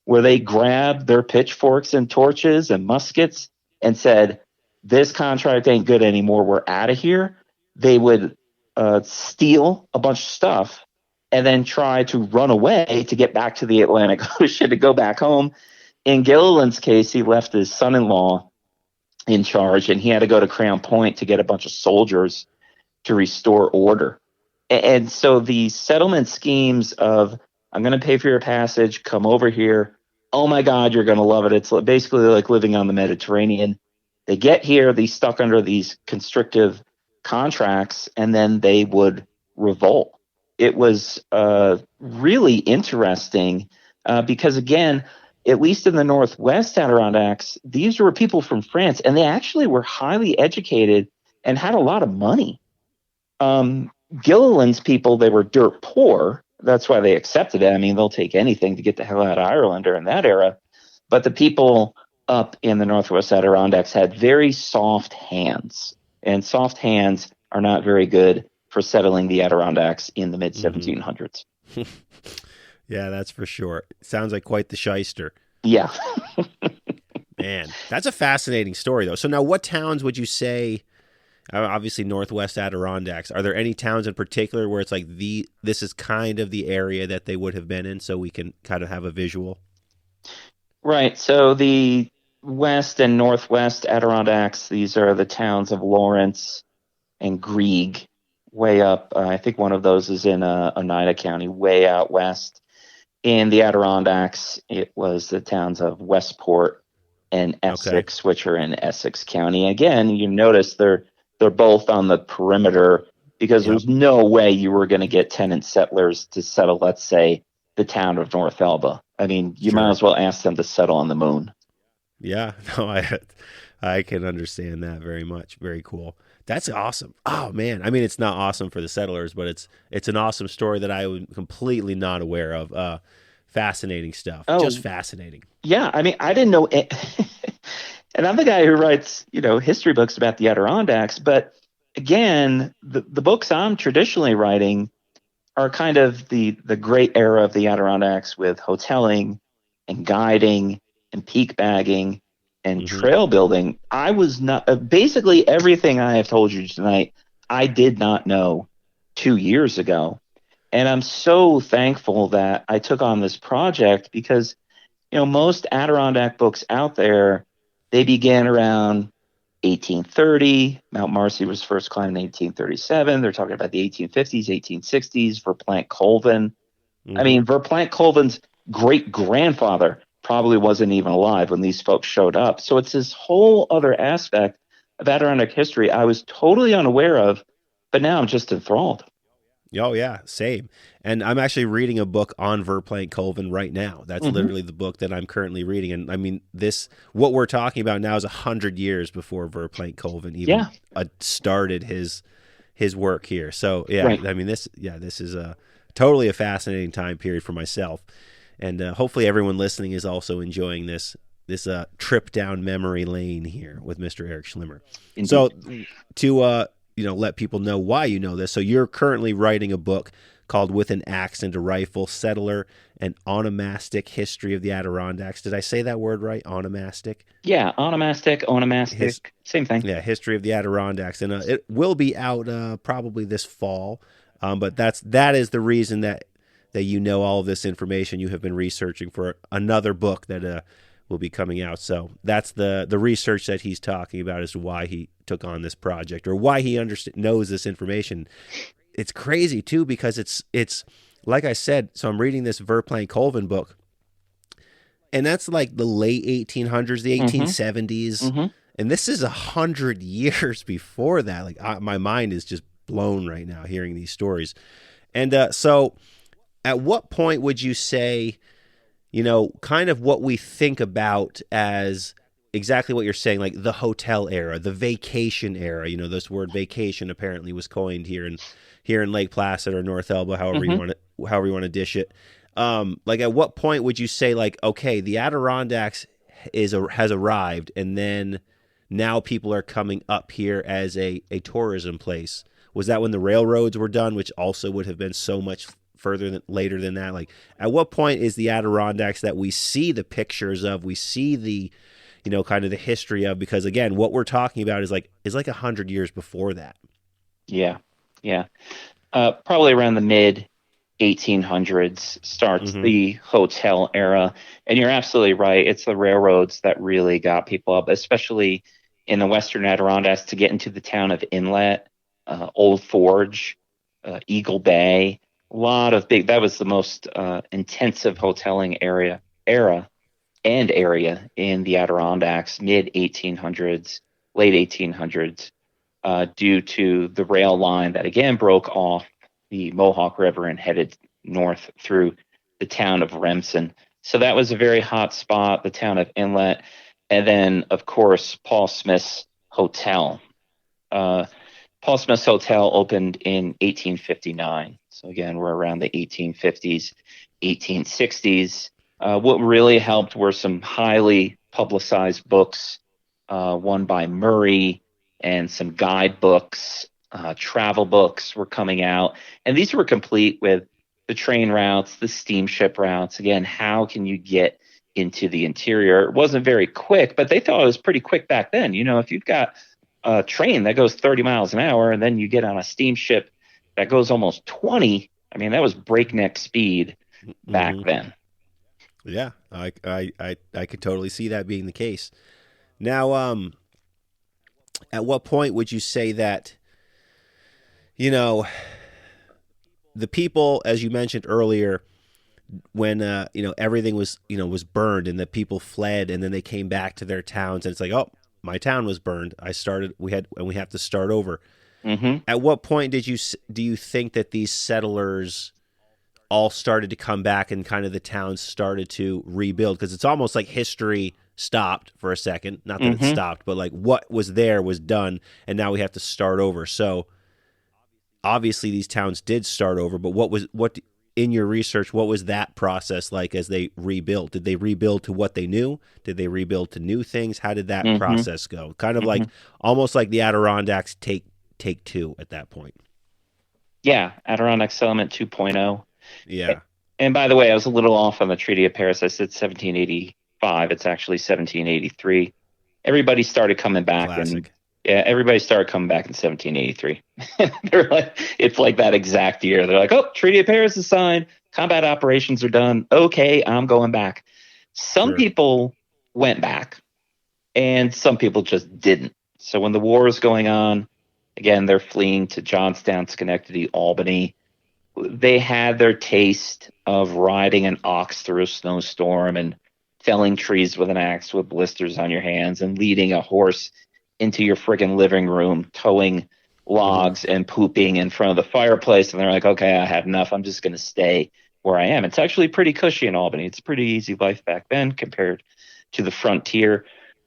where they grabbed their pitchforks and torches and muskets and said, this contract ain't good anymore. We're out of here. They would steal a bunch of stuff and then try to run away to get back to the Atlantic Ocean, to go back home. In Gilliland's case, he left his son-in-law in charge, and he had to go to Crown Point to get a bunch of soldiers to restore order. And so the settlement schemes of, I'm going to pay for your passage, come over here. Oh my God, you're going to love it. It's basically like living on the Mediterranean. They get here, they stuck under these constrictive contracts, and then they would revolt. It was really interesting because, again, at least in the Northwest Adirondacks, these were people from France, and they actually were highly educated and had a lot of money. Gilliland's people, they were dirt poor. That's why they accepted it. I mean, they'll take anything to get the hell out of Ireland during that era. But the people up in the Northwest Adirondacks had very soft hands, and soft hands are not very good for settling the Adirondacks in the mid-1700s. Yeah, that's for sure. Sounds like quite the shyster. Yeah. Man, that's a fascinating story, though. So now what towns would you say, obviously Northwest Adirondacks, are there any towns in particular where it's like this is kind of the area that they would have been in, so we can kind of have a visual? Right. So the West and Northwest Adirondacks, these are the towns of Lawrence and Grieg, way up. I think one of those is in Oneida County, way out west. In the Adirondacks, it was the towns of Westport and Essex, which are in Essex County. Again, you notice they're both on the perimeter because there's no way you were going to get tenant settlers to settle, let's say, the town of North Elba. I mean, you might as well ask them to settle on the moon. Yeah, no, I can understand that very much. Very cool. That's awesome. Oh man, I mean, it's not awesome for the settlers, but it's an awesome story that I was completely not aware of. Fascinating stuff. Just Oh, fascinating. yeah. I mean, I didn't know it. And I'm the guy who writes, history books about the Adirondacks. But again, the books I'm traditionally writing are kind of the great era of the Adirondacks with hoteling and guiding and peak bagging and Hmm. trail building. I was not basically everything I have told you tonight, I did not know 2 years ago. And I'm so thankful that I took on this project because, most Adirondack books out there, they began around 1830. Mount Marcy was first climbed in 1837. They're talking about the 1850s, 1860s, Verplanck Colvin. I Hmm. mean, Verplanck Colvin's great grandfather probably wasn't even alive when these folks showed up. So it's this whole other aspect of Adirondack history I was totally unaware of, but now I'm just enthralled. Oh yeah, same. And I'm actually reading a book on Verplanck Colvin right now. That's Hmm. literally the book that I'm currently reading. And I mean, this what we're talking about now is 100 years before Verplanck Colvin even Yeah, started his work here. So yeah, right. I mean this is a totally a fascinating time period for myself, and hopefully everyone listening is also enjoying this trip down memory lane here with Mr. Erik Schlimmer. So Indeed. to let people know why you know this. So you're currently writing a book called "With an Axe and a Rifle: Settler and Onomastic History of the Adirondacks." Did I say that word right? Onomastic. Yeah, onomastic, His onomastic, same thing. Yeah, history of the Adirondacks, and it will be out probably this fall. But that is the reason that you know all of this information. You have been researching for another book that will be coming out. So that's the research that he's talking about as to why he took on this project or why he knows this information. It's crazy too because it's like I said. So I'm reading this Verplanck Colvin book, and that's like the late 1800s, the Hmm. 1870s, Hmm. and this is 100 years before that. Like my mind is just blown right now hearing these stories. And so, at what point would you say, kind of what we think about as exactly what you're saying, like the hotel era, the vacation era? This word vacation apparently was coined here in Lake Placid or North Elba, Hmm. however you want to dish it. Like at what point would you say like, okay, the Adirondacks has arrived, and then now people are coming up here as a tourism place? Was that when the railroads were done, which also would have been so much later than that? Like, at what point is the Adirondacks that we see the pictures of, we see the, kind of the history of? Because again, what we're talking about is like 100 years before that. Yeah, yeah. Probably around the mid 1800s starts Mm-hmm. the hotel era. And you're absolutely right. It's the railroads that really got people up, especially in the Western Adirondacks to get into the town of Inlet, Old Forge, Eagle Bay. A lot of that was the most intensive hoteling era and area in the Adirondacks, mid 1800s, late 1800s, due to the rail line that again broke off the Mohawk River and headed north through the town of Remsen. So that was a very hot spot, the town of Inlet. And then, of course, Paul Smith's Hotel. Uh, Paul Smith's Hotel opened in 1859. So again, we're around the 1850s, 1860s. What really helped were some highly publicized books, one by Murray, and some guidebooks, travel books were coming out. And these were complete with the train routes, the steamship routes. Again, how can you get into the interior? It wasn't very quick, but they thought it was pretty quick back then. If you've got a train that goes 30 miles an hour and then you get on a steamship that goes almost 20, I mean, that was breakneck speed back Mm-hmm. then. Yeah, I could totally see that being the case. Now, at what point would you say that you know the people, as you mentioned earlier, when everything was burned and the people fled and then they came back to their towns and it's like, oh, my town was burned. We have to start over. Hmm. At what point do you think that these settlers all started to come back and kind of the towns started to rebuild? Because it's almost like history stopped for a second. Not that it stopped, but like what was there was done, and now we have to start over. So obviously these towns did start over, but what in your research, what was that process like as they rebuilt? Did they rebuild to what they knew? Did they rebuild to new things? How did that process go? Kind of like almost like the Adirondacks take two at that point. Yeah, Adirondack Settlement 2.0. Yeah. And by the way, I was a little off on the Treaty of Paris. I said 1785. It's actually 1783. Everybody started coming back. Classic. Everybody started coming back in 1783. They're like, it's like that exact year. They're like, oh, Treaty of Paris is signed. Combat operations are done. Okay, I'm going back. Some people went back, and some people just didn't. So when the war was going on, again, they're fleeing to Johnstown, Schenectady, Albany. They had their taste of riding an ox through a snowstorm and felling trees with an axe with blisters on your hands and leading a horse into your friggin' living room, towing logs and pooping in front of the fireplace. And they're like, okay, I had enough. I'm just going to stay where I am. It's actually pretty cushy in Albany. It's a pretty easy life back then compared to the frontier.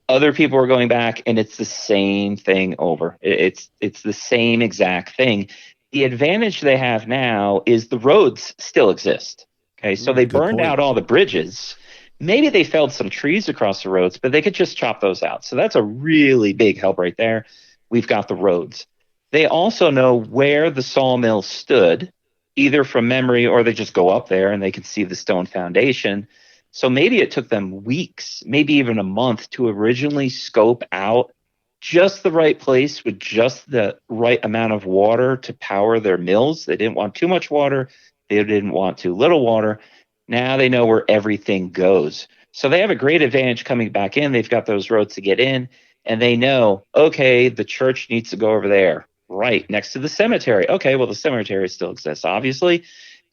Other people are going back, and it's the same thing over. It's the same exact thing. The advantage they have now is the roads still exist. Okay, so they burned out all the bridges. Maybe they felled some trees across the roads, but they could just chop those out. So that's a really big help right there. We've got the roads. They also know where the sawmill stood, either from memory or they just go up there and they can see the stone foundation. So maybe it took them weeks, maybe even a month to originally scope out just the right place with just the right amount of water to power their mills. They didn't want too much water. They didn't want too little water. Now they know where everything goes. So they have a great advantage coming back in. They've got those roads to get in, and they know, okay, the church needs to go over there, right next to the cemetery. Okay, well, the cemetery still exists, obviously.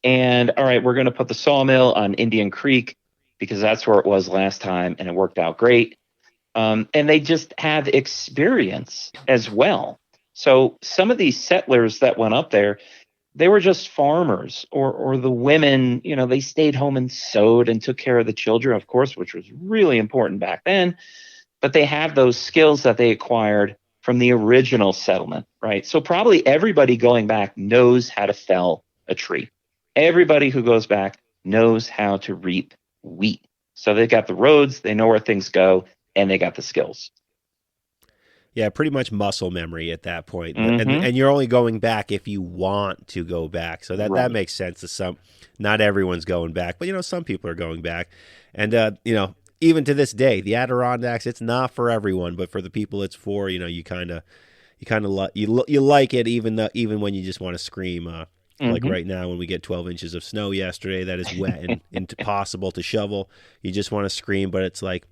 And all right, we're going to put the sawmill on Indian Creek because that's where it was last time, and it worked out great. And they just have experience as well. So some of these settlers that went up there, they were just farmers, or the women, they stayed home and sewed and took care of the children, of course, which was really important back then. But they have those skills that they acquired from the original settlement, right? So probably everybody going back knows how to fell a tree. Everybody who goes back knows how to reap wheat. So they got the roads, they know where things go, and they got the skills. Yeah, pretty much muscle memory at that point. And you're only going back if you want to go back. So that makes sense to some. Not everyone's going back, but some people are going back. And even to this day, the Adirondacks, it's not for everyone, but for the people it's for, you like it even when you just want to scream. Like right now when we get 12 inches of snow yesterday, that is wet and impossible to shovel. You just want to scream, but it's like,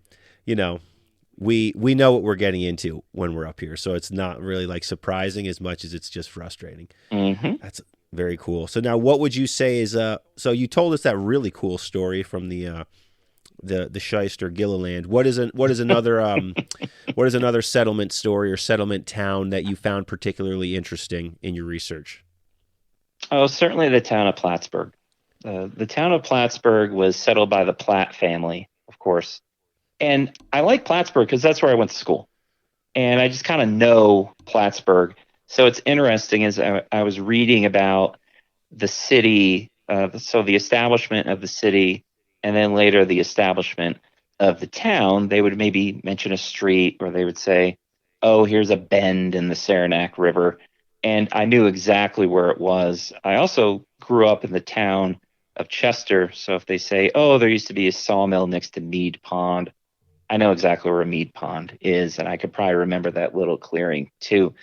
we know what we're getting into when we're up here. So it's not really like surprising as much as it's just frustrating. That's very cool. So now what would you say is, so you told us that really cool story from the Shyster Gilliland. What is another settlement story or settlement town that you found particularly interesting in your research? Oh, certainly the town of Plattsburgh. The town of Plattsburgh was settled by the Platt family, of course. And I like Plattsburgh because that's where I went to school. And I just kind of know Plattsburgh. So it's interesting as I was reading about the city, so the establishment of the city, and then later the establishment of the town, they would maybe mention a street, or they would say, oh, here's a bend in the Saranac River. And I knew exactly where it was. I also grew up in the town of Chester. So if they say, oh, there used to be a sawmill next to Mead Pond, I know exactly where Mead Pond is, and I could probably remember that little clearing too.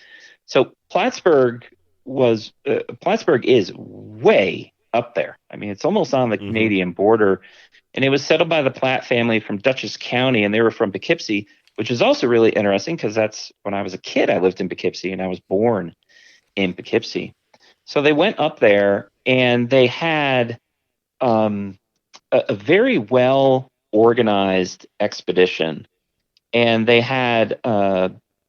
So Plattsburgh is way up there. I mean, it's almost on the Canadian border, and it was settled by the Platt family from Dutchess County, and they were from Poughkeepsie, which is also really interesting because that's when I was a kid. I lived in Poughkeepsie, and I was born in Poughkeepsie. So they went up there, and they had a very well organized expedition, and they had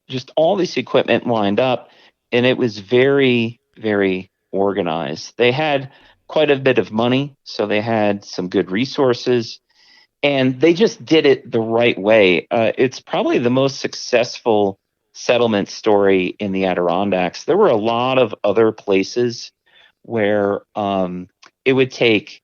just all this equipment lined up, and it was very, very organized. They had quite a bit of money, so they had some good resources, And they just did it the right way. It's probably the most successful settlement story in the Adirondacks. There were a lot of other places where it would take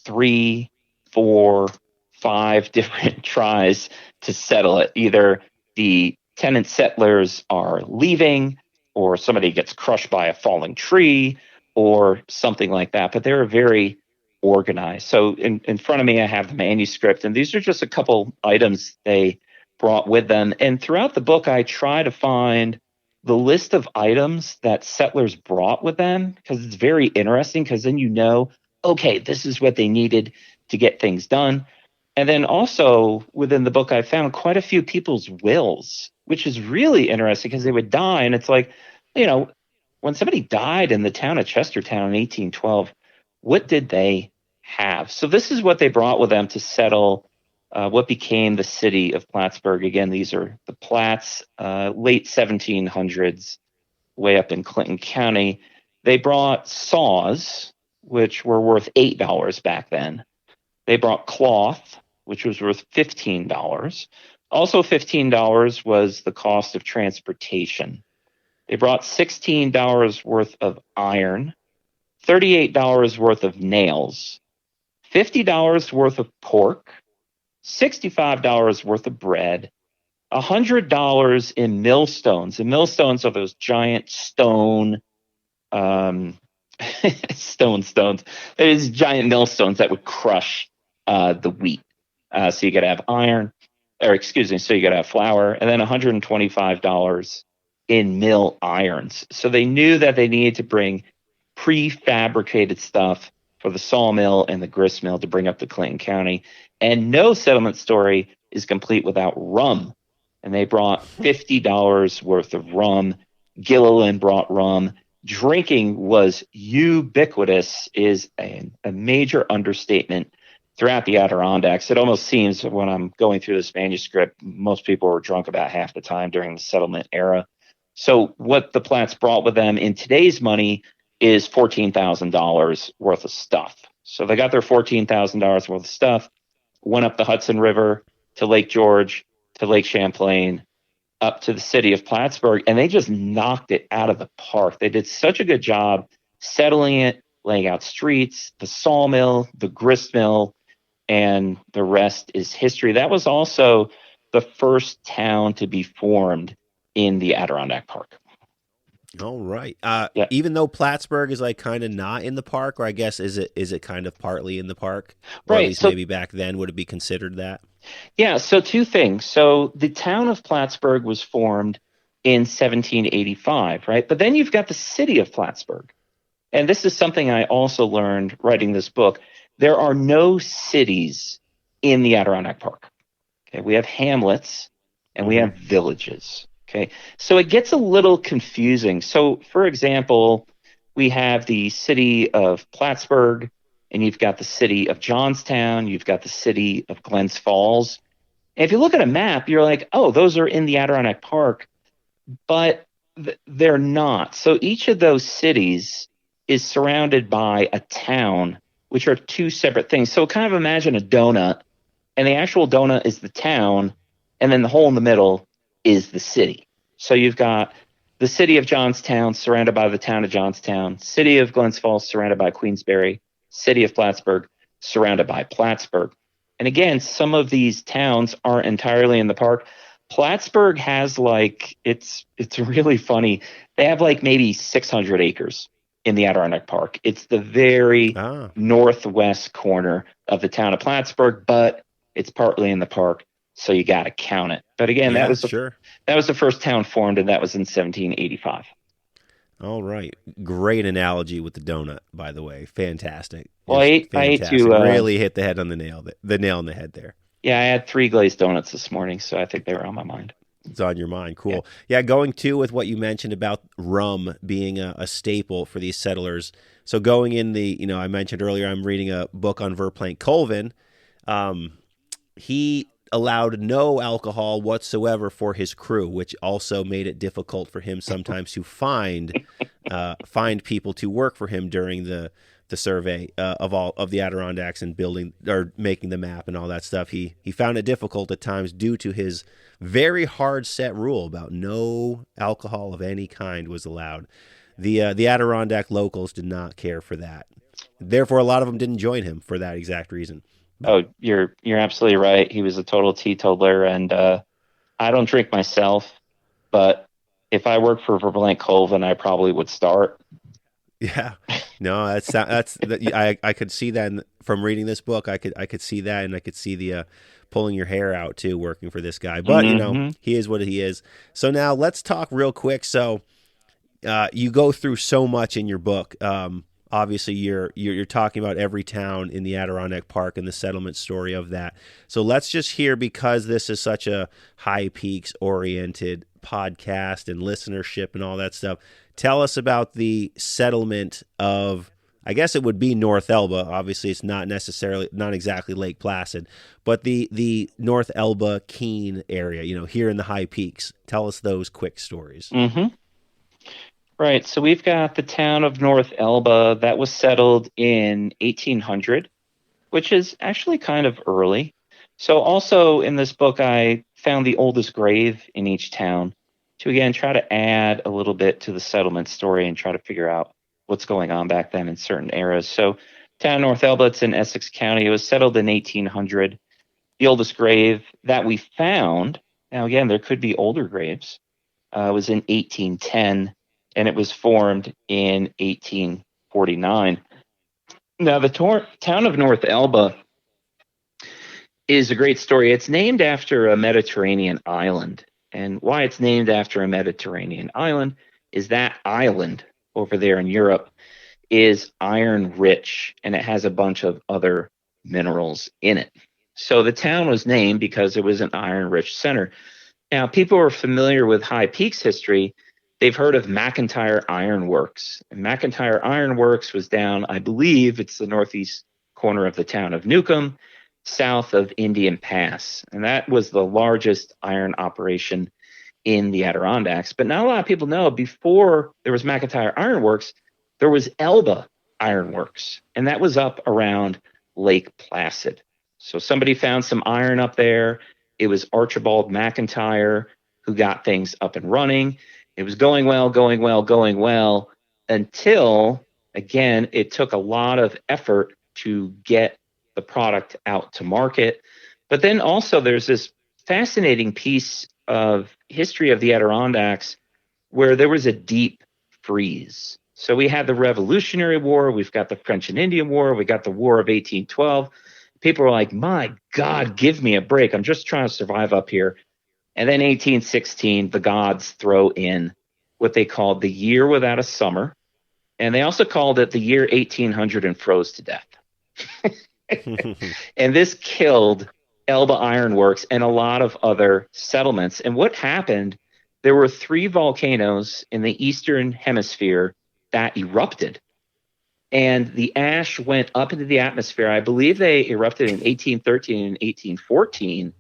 3, 4, 5 different tries to settle it. Either the tenant settlers are leaving, or somebody gets crushed by a falling tree, or something like that. But they're very organized. So in front of me, I have the manuscript, and these are just a couple items they brought with them. And throughout the book, I try to find the list of items that settlers brought with them, because it's very interesting, because then you know, okay, this is what they needed to get things done. And then also within the book, I found quite a few people's wills, which is really interesting, because they would die. And it's like, when somebody died in the town of Chestertown in 1812, what did they have? So this is what they brought with them to settle what became the city of Plattsburgh. Again, these are the Platts, late 1700s, way up in Clinton County. They brought saws, which were worth $8 back then. They brought cloth, which was worth $15. Also $15 was the cost of transportation. They brought $16 worth of iron, $38 worth of nails, $50 worth of pork, $65 worth of bread, $100 in millstones. And millstones are those giant stone, stones. There's giant millstones that would crush the wheat. So you got to have so you got to have flour, and then $125 in mill irons. So they knew that they needed to bring prefabricated stuff for the sawmill and the grist mill to bring up to Clinton County. And no settlement story is complete without rum. And they brought $50 worth of rum. Gilliland brought rum. Drinking was ubiquitous, is a major understatement throughout the Adirondacks. It almost seems, when I'm going through this manuscript, most people were drunk about half the time during the settlement era. So what the Platts brought with them in today's money is $14,000 worth of stuff. So they got their $14,000 worth of stuff, went up the Hudson River to Lake George, to Lake Champlain, up to the city of Plattsburgh, and they just knocked it out of the park. They did such a good job settling it, laying out streets, the sawmill, the grist mill, and the rest is history. That was also the first town to be formed in the Adirondack Park. All right. Even though Plattsburgh is like kind of not in the park, or I guess is it kind of partly in the park? Or right. At least maybe back then, would it be considered that? Yeah. So two things. So the town of Plattsburgh was formed in 1785, right? But then you've got the city of Plattsburgh. And this is something I also learned writing this book. There are no cities in the Adirondack Park. Okay. We have hamlets and we have villages. Okay, so it gets a little confusing. So, for example, we have the city of Plattsburgh, and you've got the city of Johnstown, you've got the city of Glens Falls. And if you look at a map, you're like, oh, those are in the Adirondack Park, but they're not. So each of those cities is surrounded by a town, which are two separate things. So kind of imagine a donut, and the actual donut is the town, and then the hole in the middle is the city. So you've got the city of Johnstown surrounded by the town of Johnstown, city of Glens Falls surrounded by Queensbury, city of Plattsburgh surrounded by Plattsburgh. And again, some of these towns aren't entirely in the park. Plattsburgh has it's really funny. They have maybe 600 acres in the Adirondack Park. It's the very northwest corner of the town of Plattsburgh, but it's partly in the park. So you got to count it. But again, that was the first town formed, and that was in 1785. All right. Great analogy with the donut, by the way. Fantastic. Well, I ate to really hit the head on the nail in the head there. Yeah, I had 3 glazed donuts this morning, so I think they were on my mind. It's on your mind. Cool. Yeah, going to with what you mentioned about rum being a staple for these settlers. So going in I mentioned earlier, I'm reading a book on Verplank Colvin. He allowed no alcohol whatsoever for his crew, which also made it difficult for him sometimes to find people to work for him during the the survey of all of the Adirondacks and building or making the map and all that stuff. He found it difficult at times due to his very hard set rule about no alcohol of any kind was allowed. The Adirondack locals did not care for that. Therefore, a lot of them didn't join him for that exact reason. Oh, you're absolutely right. He was a total teetotaler, and I don't drink myself, but if I worked for Vermont Colvin, I probably would start. Yeah, no, I could see that from reading this book. I could see that, and I could see the pulling your hair out too, working for this guy. But he is what he is. So now let's talk real quick. So you go through so much in your book. Obviously, you're talking about every town in the Adirondack Park and the settlement story of that. So let's just hear, because this is such a High Peaks oriented podcast and listenership and all that stuff. Tell us about the settlement of, I guess it would be North Elba. Obviously, it's not exactly Lake Placid, but the North Elba Keene area, here in the High Peaks. Tell us those quick stories. Mm-hmm. Right. So we've got the town of North Elba that was settled in 1800, which is actually kind of early. So also in this book, I found the oldest grave in each town to, again, try to add a little bit to the settlement story and try to figure out what's going on back then in certain eras. So town of North Elba, it's in Essex County. It was settled in 1800. The oldest grave that we found, now again, there could be older graves, was in 1810, and it was formed in 1849. Now, the town of North Elba is a great story. It's named after a Mediterranean island. And why it's named after a Mediterranean island is that island over there in Europe is iron rich, and it has a bunch of other minerals in it. So the town was named because it was an iron rich center. Now, people are familiar with High Peaks history. They've heard of Mcintyre Ironworks. And Mcintyre Ironworks was down, I believe it's the northeast corner of the town of Newcomb, south of Indian Pass. And that was the largest iron operation in the Adirondacks. But not a lot of people know, before there was Mcintyre Ironworks, there was Elba Ironworks. And that was up around Lake Placid. So somebody found some iron up there. It was Archibald Mcintyre who got things up and running. It was going well, until, again, it took a lot of effort to get the product out to market. But then also there's this fascinating piece of history of the Adirondacks where there was a deep freeze. So we had the Revolutionary War, we've got the French and Indian War, we got the War of 1812. People were like, my God, give me a break. I'm just trying to survive up here. And then 1816, the gods throw in what they called the year without a summer. And they also called it the year 1800 and froze to death. And this killed Elba Ironworks and a lot of other settlements. And what happened, there were 3 volcanoes in the eastern hemisphere that erupted. And the ash went up into the atmosphere. I believe they erupted in 1813 and 1814.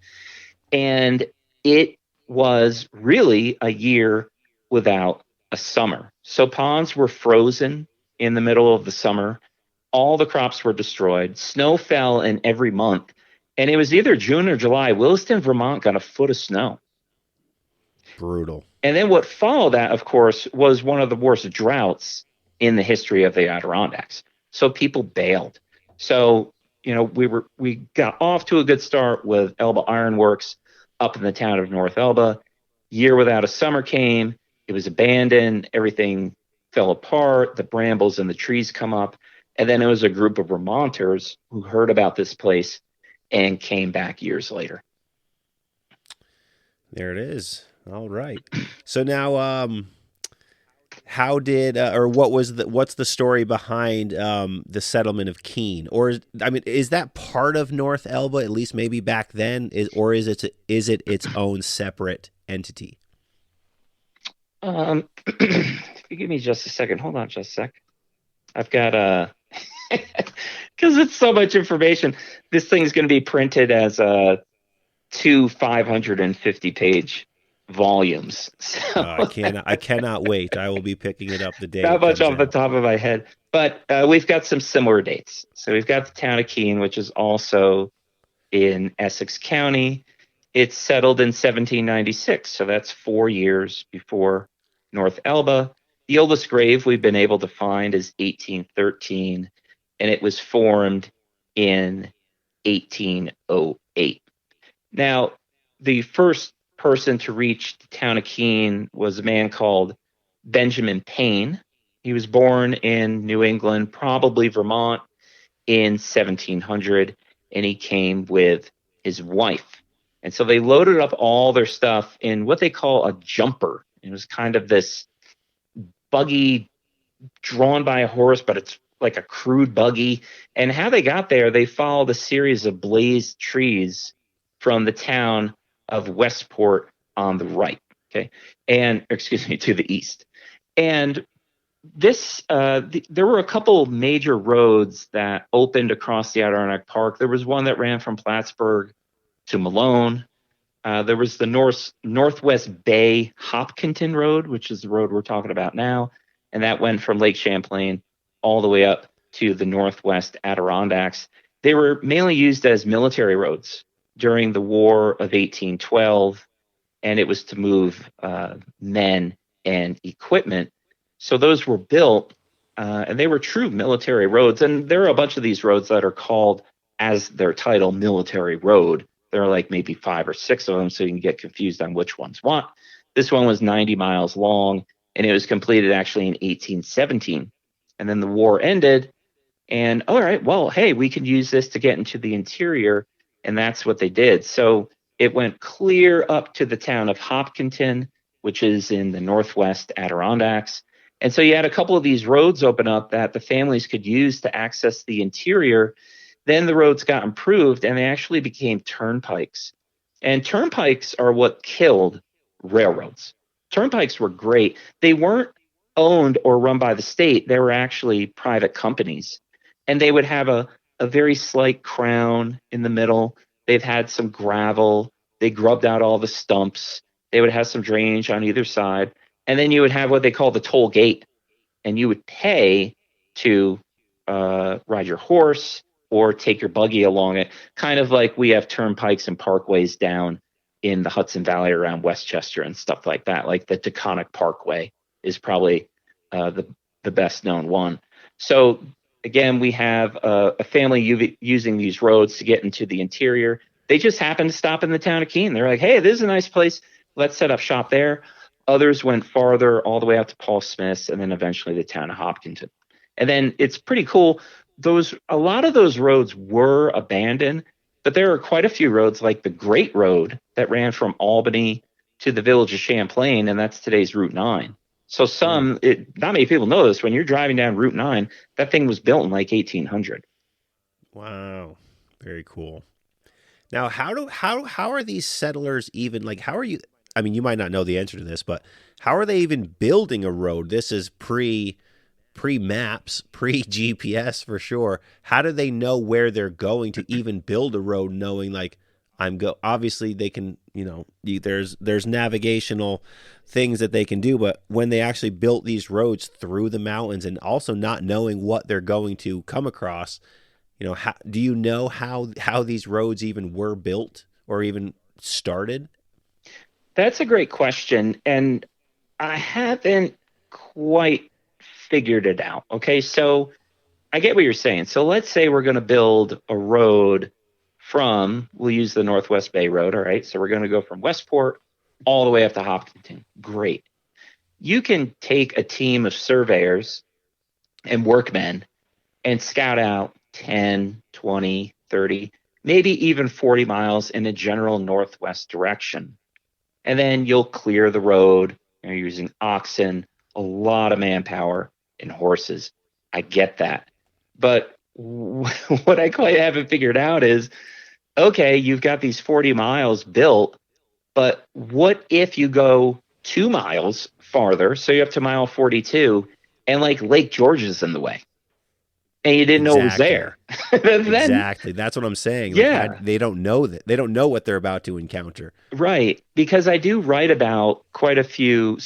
And it was really a year without a summer. So ponds were frozen in the middle of the summer. All the crops were destroyed. Snow fell in every month. And it was either June or July. Williston, Vermont got a foot of snow. Brutal. And then what followed that, of course, was one of the worst droughts in the history of the Adirondacks. So people bailed. So, we got off to a good start with Elba Ironworks up in the town of North Elba. Year without a summer came. It was abandoned. Everything fell apart. The brambles and the trees come up. And then it was a group of Vermonters who heard about this place and came back years later. There it is. All right. So now, how did what's the story behind the settlement of Keene? Or is that part of North Elba, at least maybe back then, is it its own separate entity? If you give me just a second, hold on just a sec. I've got because it's so much information. This thing's going to be printed as a 550-page volumes. So I cannot wait. I will be picking it up the day not it much comes off the out. top of my head, but we've got some similar dates. So we've got the town of Keene, which is also in Essex County. It's settled in 1796, so that's 4 years before North Elba. The oldest grave we've been able to find is 1813, and it was formed in 1808. Now, the first person to reach the town of Keene was a man called Benjamin Payne. He was born in New England, probably Vermont, in 1700, and he came with his wife. And so they loaded up all their stuff in what they call a jumper. It was kind of this buggy drawn by a horse, but it's like a crude buggy. And how they got there, they followed a series of blazed trees from the town of Westport on the right. Okay. And excuse me, to the east. And this there were a couple major roads that opened across the Adirondack Park. There was one that ran from Plattsburgh to Malone. There was the Northwest Bay Hopkinton Road, which is the road we're talking about now, and that went from Lake Champlain all the way up to the Northwest Adirondacks. They were mainly used as military roads during the War of 1812, and it was to move men and equipment. So those were built, and they were true military roads. And there are a bunch of these roads that are called, as their title, military road. There are like maybe 5 or 6 of them, so you can get confused on which one's what. This one was 90 miles long, and it was completed actually in 1817. And then the war ended, and all right, well, hey, we can use this to get into the interior, and that's what they did. So it went clear up to the town of Hopkinton, which is in the Northwest Adirondacks. And so you had a couple of these roads open up that the families could use to access the interior. Then the roads got improved, and they actually became turnpikes. And turnpikes are what killed railroads. Turnpikes were great. They weren't owned or run by the state. They were actually private companies. And they would have a very slight crown in the middle. They've had some gravel. They grubbed out all the stumps. They would have some drainage on either side. And then you would have what they call the toll gate. And you would pay to ride your horse or take your buggy along it, kind of like we have turnpikes and parkways down in the Hudson Valley around Westchester and stuff like that. Like the Taconic Parkway is probably the best known one. So again, we have a family using these roads to get into the interior. They just happened to stop in the town of Keene. They're like, hey, this is a nice place. Let's set up shop there. Others went farther, all the way out to Paul Smith's, and then eventually the town of Hopkinton. And then it's pretty cool. A lot of those roads were abandoned, but there are quite a few roads like the Great Road that ran from Albany to the village of Champlain, and that's today's Route 9. So not many people know this. When you're driving down Route 9, that thing was built in like 1800. Wow, very cool. Now, how are these settlers even, like, how are you? I mean, you might not know the answer to this, but how are they even building a road? This is pre-maps, pre-GPS for sure. How do they know where they're going to even build a road, knowing like obviously they can, there's navigational things that they can do, but when they actually built these roads through the mountains and also not knowing what they're going to come across, do you know how these roads even were built or even started? That's a great question, and I haven't quite figured it out. Okay, so I get what you're saying. So let's say we're going to build a road we'll use the Northwest Bay Road, all right? So we're going to go from Westport all the way up to Hopkinton. Great. You can take a team of surveyors and workmen and scout out 10, 20, 30, maybe even 40 miles in a general northwest direction. And then you'll clear the road. You're using oxen, a lot of manpower, and horses. I get that. But what I quite haven't figured out is, okay, you've got these 40 miles built, but what if you go 2 miles farther, so you're up to mile 42, and like Lake George is in the way? and you didn't know it was Exactly. there. Then, Exactly. That's what I'm saying. Like yeah, they don't know that. They don't know what they're about to encounter. right. Because I do write about quite a few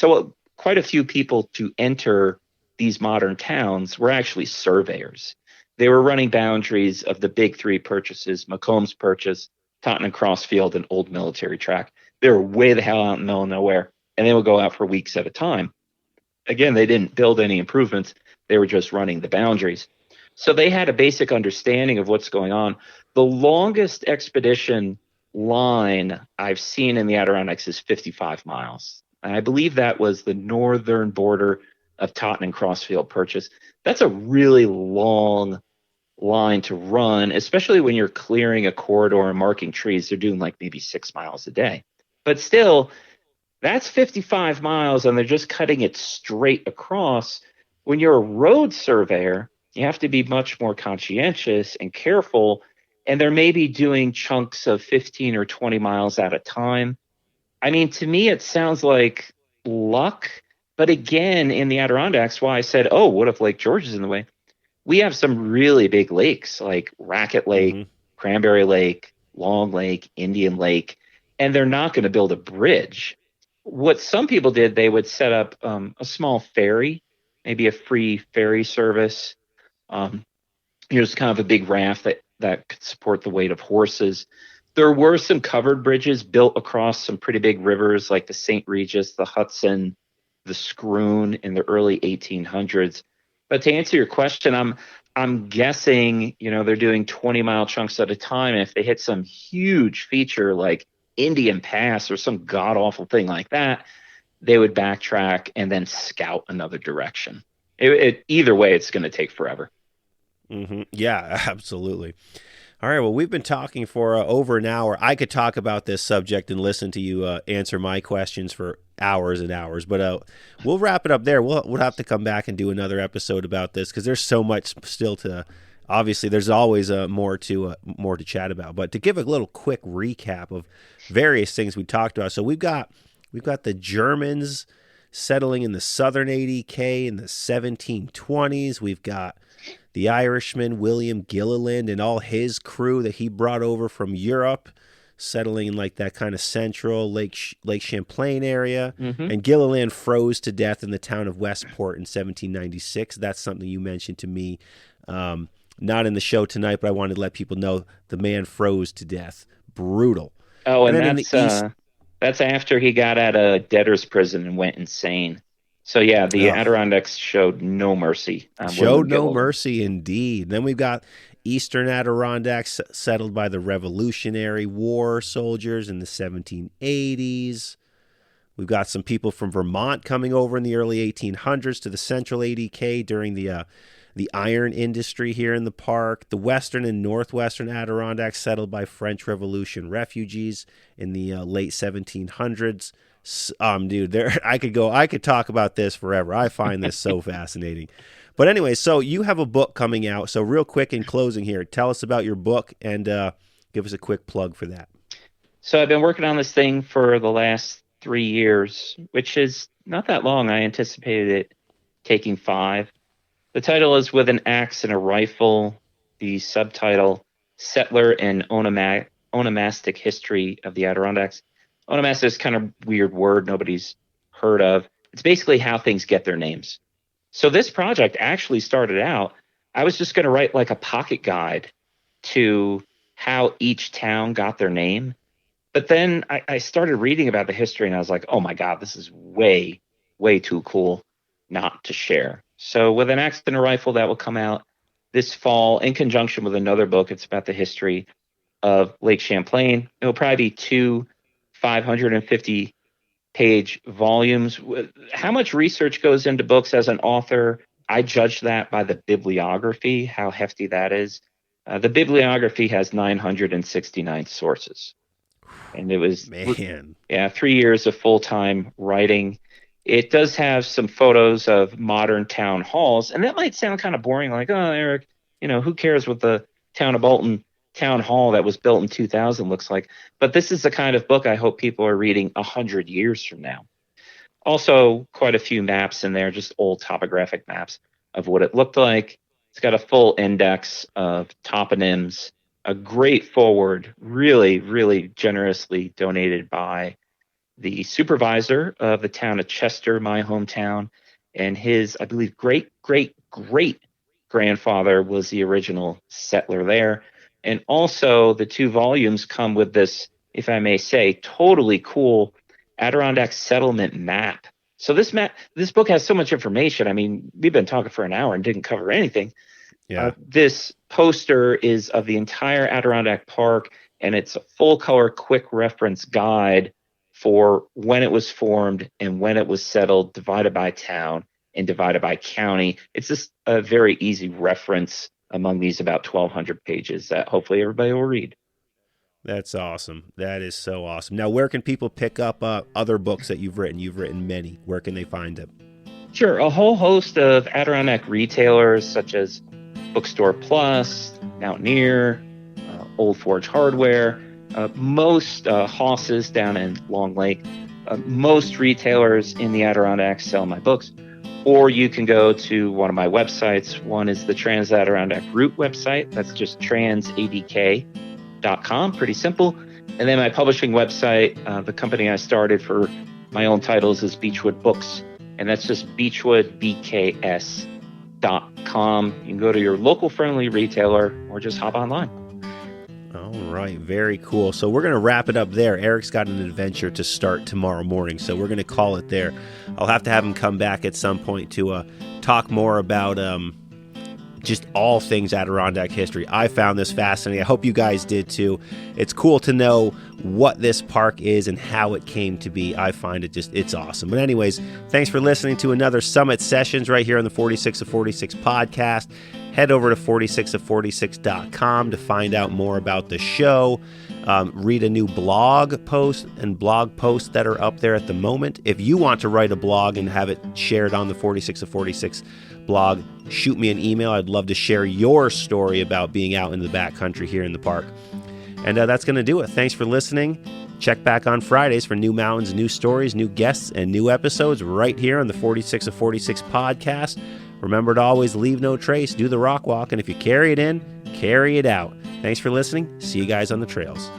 people to enter these modern towns were actually surveyors. They were running boundaries of the big three purchases: Mccombs Purchase, Tottenham Crossfield, and Old Military Track. They were way the hell out in the middle of nowhere, and they would go out for weeks at a time. Again, they didn't build any improvements. They were just running the boundaries. So they had a basic understanding of what's going on. The longest expedition line I've seen in the Adirondacks is 55 miles. And I believe that was the northern border of Tottenham Crossfield Purchase. That's a really long line to run, especially when you're clearing a corridor and marking trees. They're doing like maybe 6 miles a day. But still, that's 55 miles, and they're just cutting it straight across. When you're a road surveyor, you have to be much more conscientious and careful, and they're maybe doing chunks of 15 or 20 miles at a time. I mean, to me, it sounds like luck. But again, in the Adirondacks, why I said, oh, what if Lake George is in the way? We have some really big lakes like Racket Lake, Mm-hmm. Cranberry Lake, Long Lake, Indian Lake, and they're not going to build a bridge. What some people did, they would set up a small ferry, maybe a free ferry service. Just kind of a big raft that could support the weight of horses. There were some covered bridges built across some pretty big rivers like the St. Regis, the Hudson, the Scroon in the early 1800s. But to answer your question, I'm guessing, they're doing 20-mile chunks at a time. And if they hit some huge feature like Indian Pass or some god awful thing like that, they would backtrack and then scout another direction. Either way, it's going to take forever. Mm-hmm. Yeah, absolutely. All right. Well, we've been talking for over an hour. I could talk about this subject and listen to you answer my questions for hours and hours, but we'll wrap it up there. We'll have to come back and do another episode about this because there's so much still to. Obviously, there's always more to chat about. But to give a little quick recap of various things we talked about, so we've got the Germans settling in the southern ADK in the 1720s. We've got the Irishman William Gilliland and all his crew that he brought over from Europe, settling in like that kind of central Lake Champlain area. Mm-hmm. And Gilliland froze to death in the town of Westport in 1796. That's something you mentioned to me, not in the show tonight, but I wanted to let people know the man froze to death. Brutal. Oh, and that's after he got out of debtor's prison and went insane. So yeah, the Adirondacks showed no mercy. Showed no mercy indeed. Then we've got Eastern Adirondacks settled by the Revolutionary War soldiers in the 1780s. We've got some people from Vermont coming over in the early 1800s to the central ADK during the iron industry here in the park. The western and northwestern Adirondacks settled by French Revolution refugees in the late 1700s. Dude, I could talk about this forever. I find this so fascinating. But anyway, so you have a book coming out. So real quick in closing here, tell us about your book and give us a quick plug for that. So I've been working on this thing for the last 3 years, which is not that long. I anticipated it taking 5. The title is With an Axe and a Rifle. The subtitle, Settler and Onomastic History of the Adirondacks. Onomastic is kind of a weird word nobody's heard of. It's basically how things get their names. So this project actually started out, I was just going to write like a pocket guide to how each town got their name. But then I started reading about the history and I was like, oh my God, this is way, way too cool not to share. So With an Axe and a Rifle, that will come out this fall in conjunction with another book. It's about the history of Lake Champlain. It'll probably be 2 550-page volumes. How much research goes into books as an author? I judge that by the bibliography, how hefty that is. The bibliography has 969 sources. And it was 3 years of full-time writing. It does have some photos of modern town halls, and that might sound kind of boring, like, oh, Eric, who cares what the town of Bolton town hall that was built in 2000 looks like? But this is the kind of book I hope people are reading 100 years from now. Also, quite a few maps in there, just old topographic maps of what it looked like. It's got a full index of toponyms, a great foreword, really, really generously donated by the supervisor of the town of Chester, my hometown, and his, I believe, great, great, great grandfather was the original settler there. And also, the 2 volumes come with this, if I may say, totally cool Adirondack Settlement Map. So this book has so much information. I mean, we've been talking for an hour and didn't cover anything. Yeah. This poster is of the entire Adirondack Park, and it's a full color, quick reference guide for when it was formed and when it was settled, divided by town and divided by county. It's just a very easy reference among these about 1,200 pages that hopefully everybody will read. That's awesome. That is so awesome. Now, where can people pick up other books that you've written? You've written many. Where can they find them? Sure. A whole host of Adirondack retailers such as Bookstore Plus, Mountaineer, Old Forge Hardware, most hosses down in Long Lake, most retailers in the Adirondacks sell my books. Or you can go to one of my websites. One is the Trans Adirondack Route website. That's just transadk.com. Pretty simple. And then my publishing website, the company I started for my own titles, is Beechwood Books. And that's just beechwoodbks.com. You can go to your local friendly retailer or just hop online. All right, very cool. So we're going to wrap it up there. Erik's got an adventure to start tomorrow morning, so we're going to call it there. I'll have to have him come back at some point to talk more about just all things Adirondack history. I found this fascinating. I hope you guys did too. It's cool to know what this park is and how it came to be. I find it's awesome. But anyways, thanks for listening to another Summit Sessions right here on the 46 of 46 podcast. Head over to 46of46.com to find out more about the show. Read a new blog post and blog posts that are up there at the moment. If you want to write a blog and have it shared on the 46 of 46 blog, shoot me an email. I'd love to share your story about being out in the backcountry here in the park. And that's going to do it. Thanks for listening. Check back on Fridays for new mountains, new stories, new guests, and new episodes right here on the 46 of 46 podcast. Remember to always leave no trace, do the rock walk, and if you carry it in, carry it out. Thanks for listening. See you guys on the trails.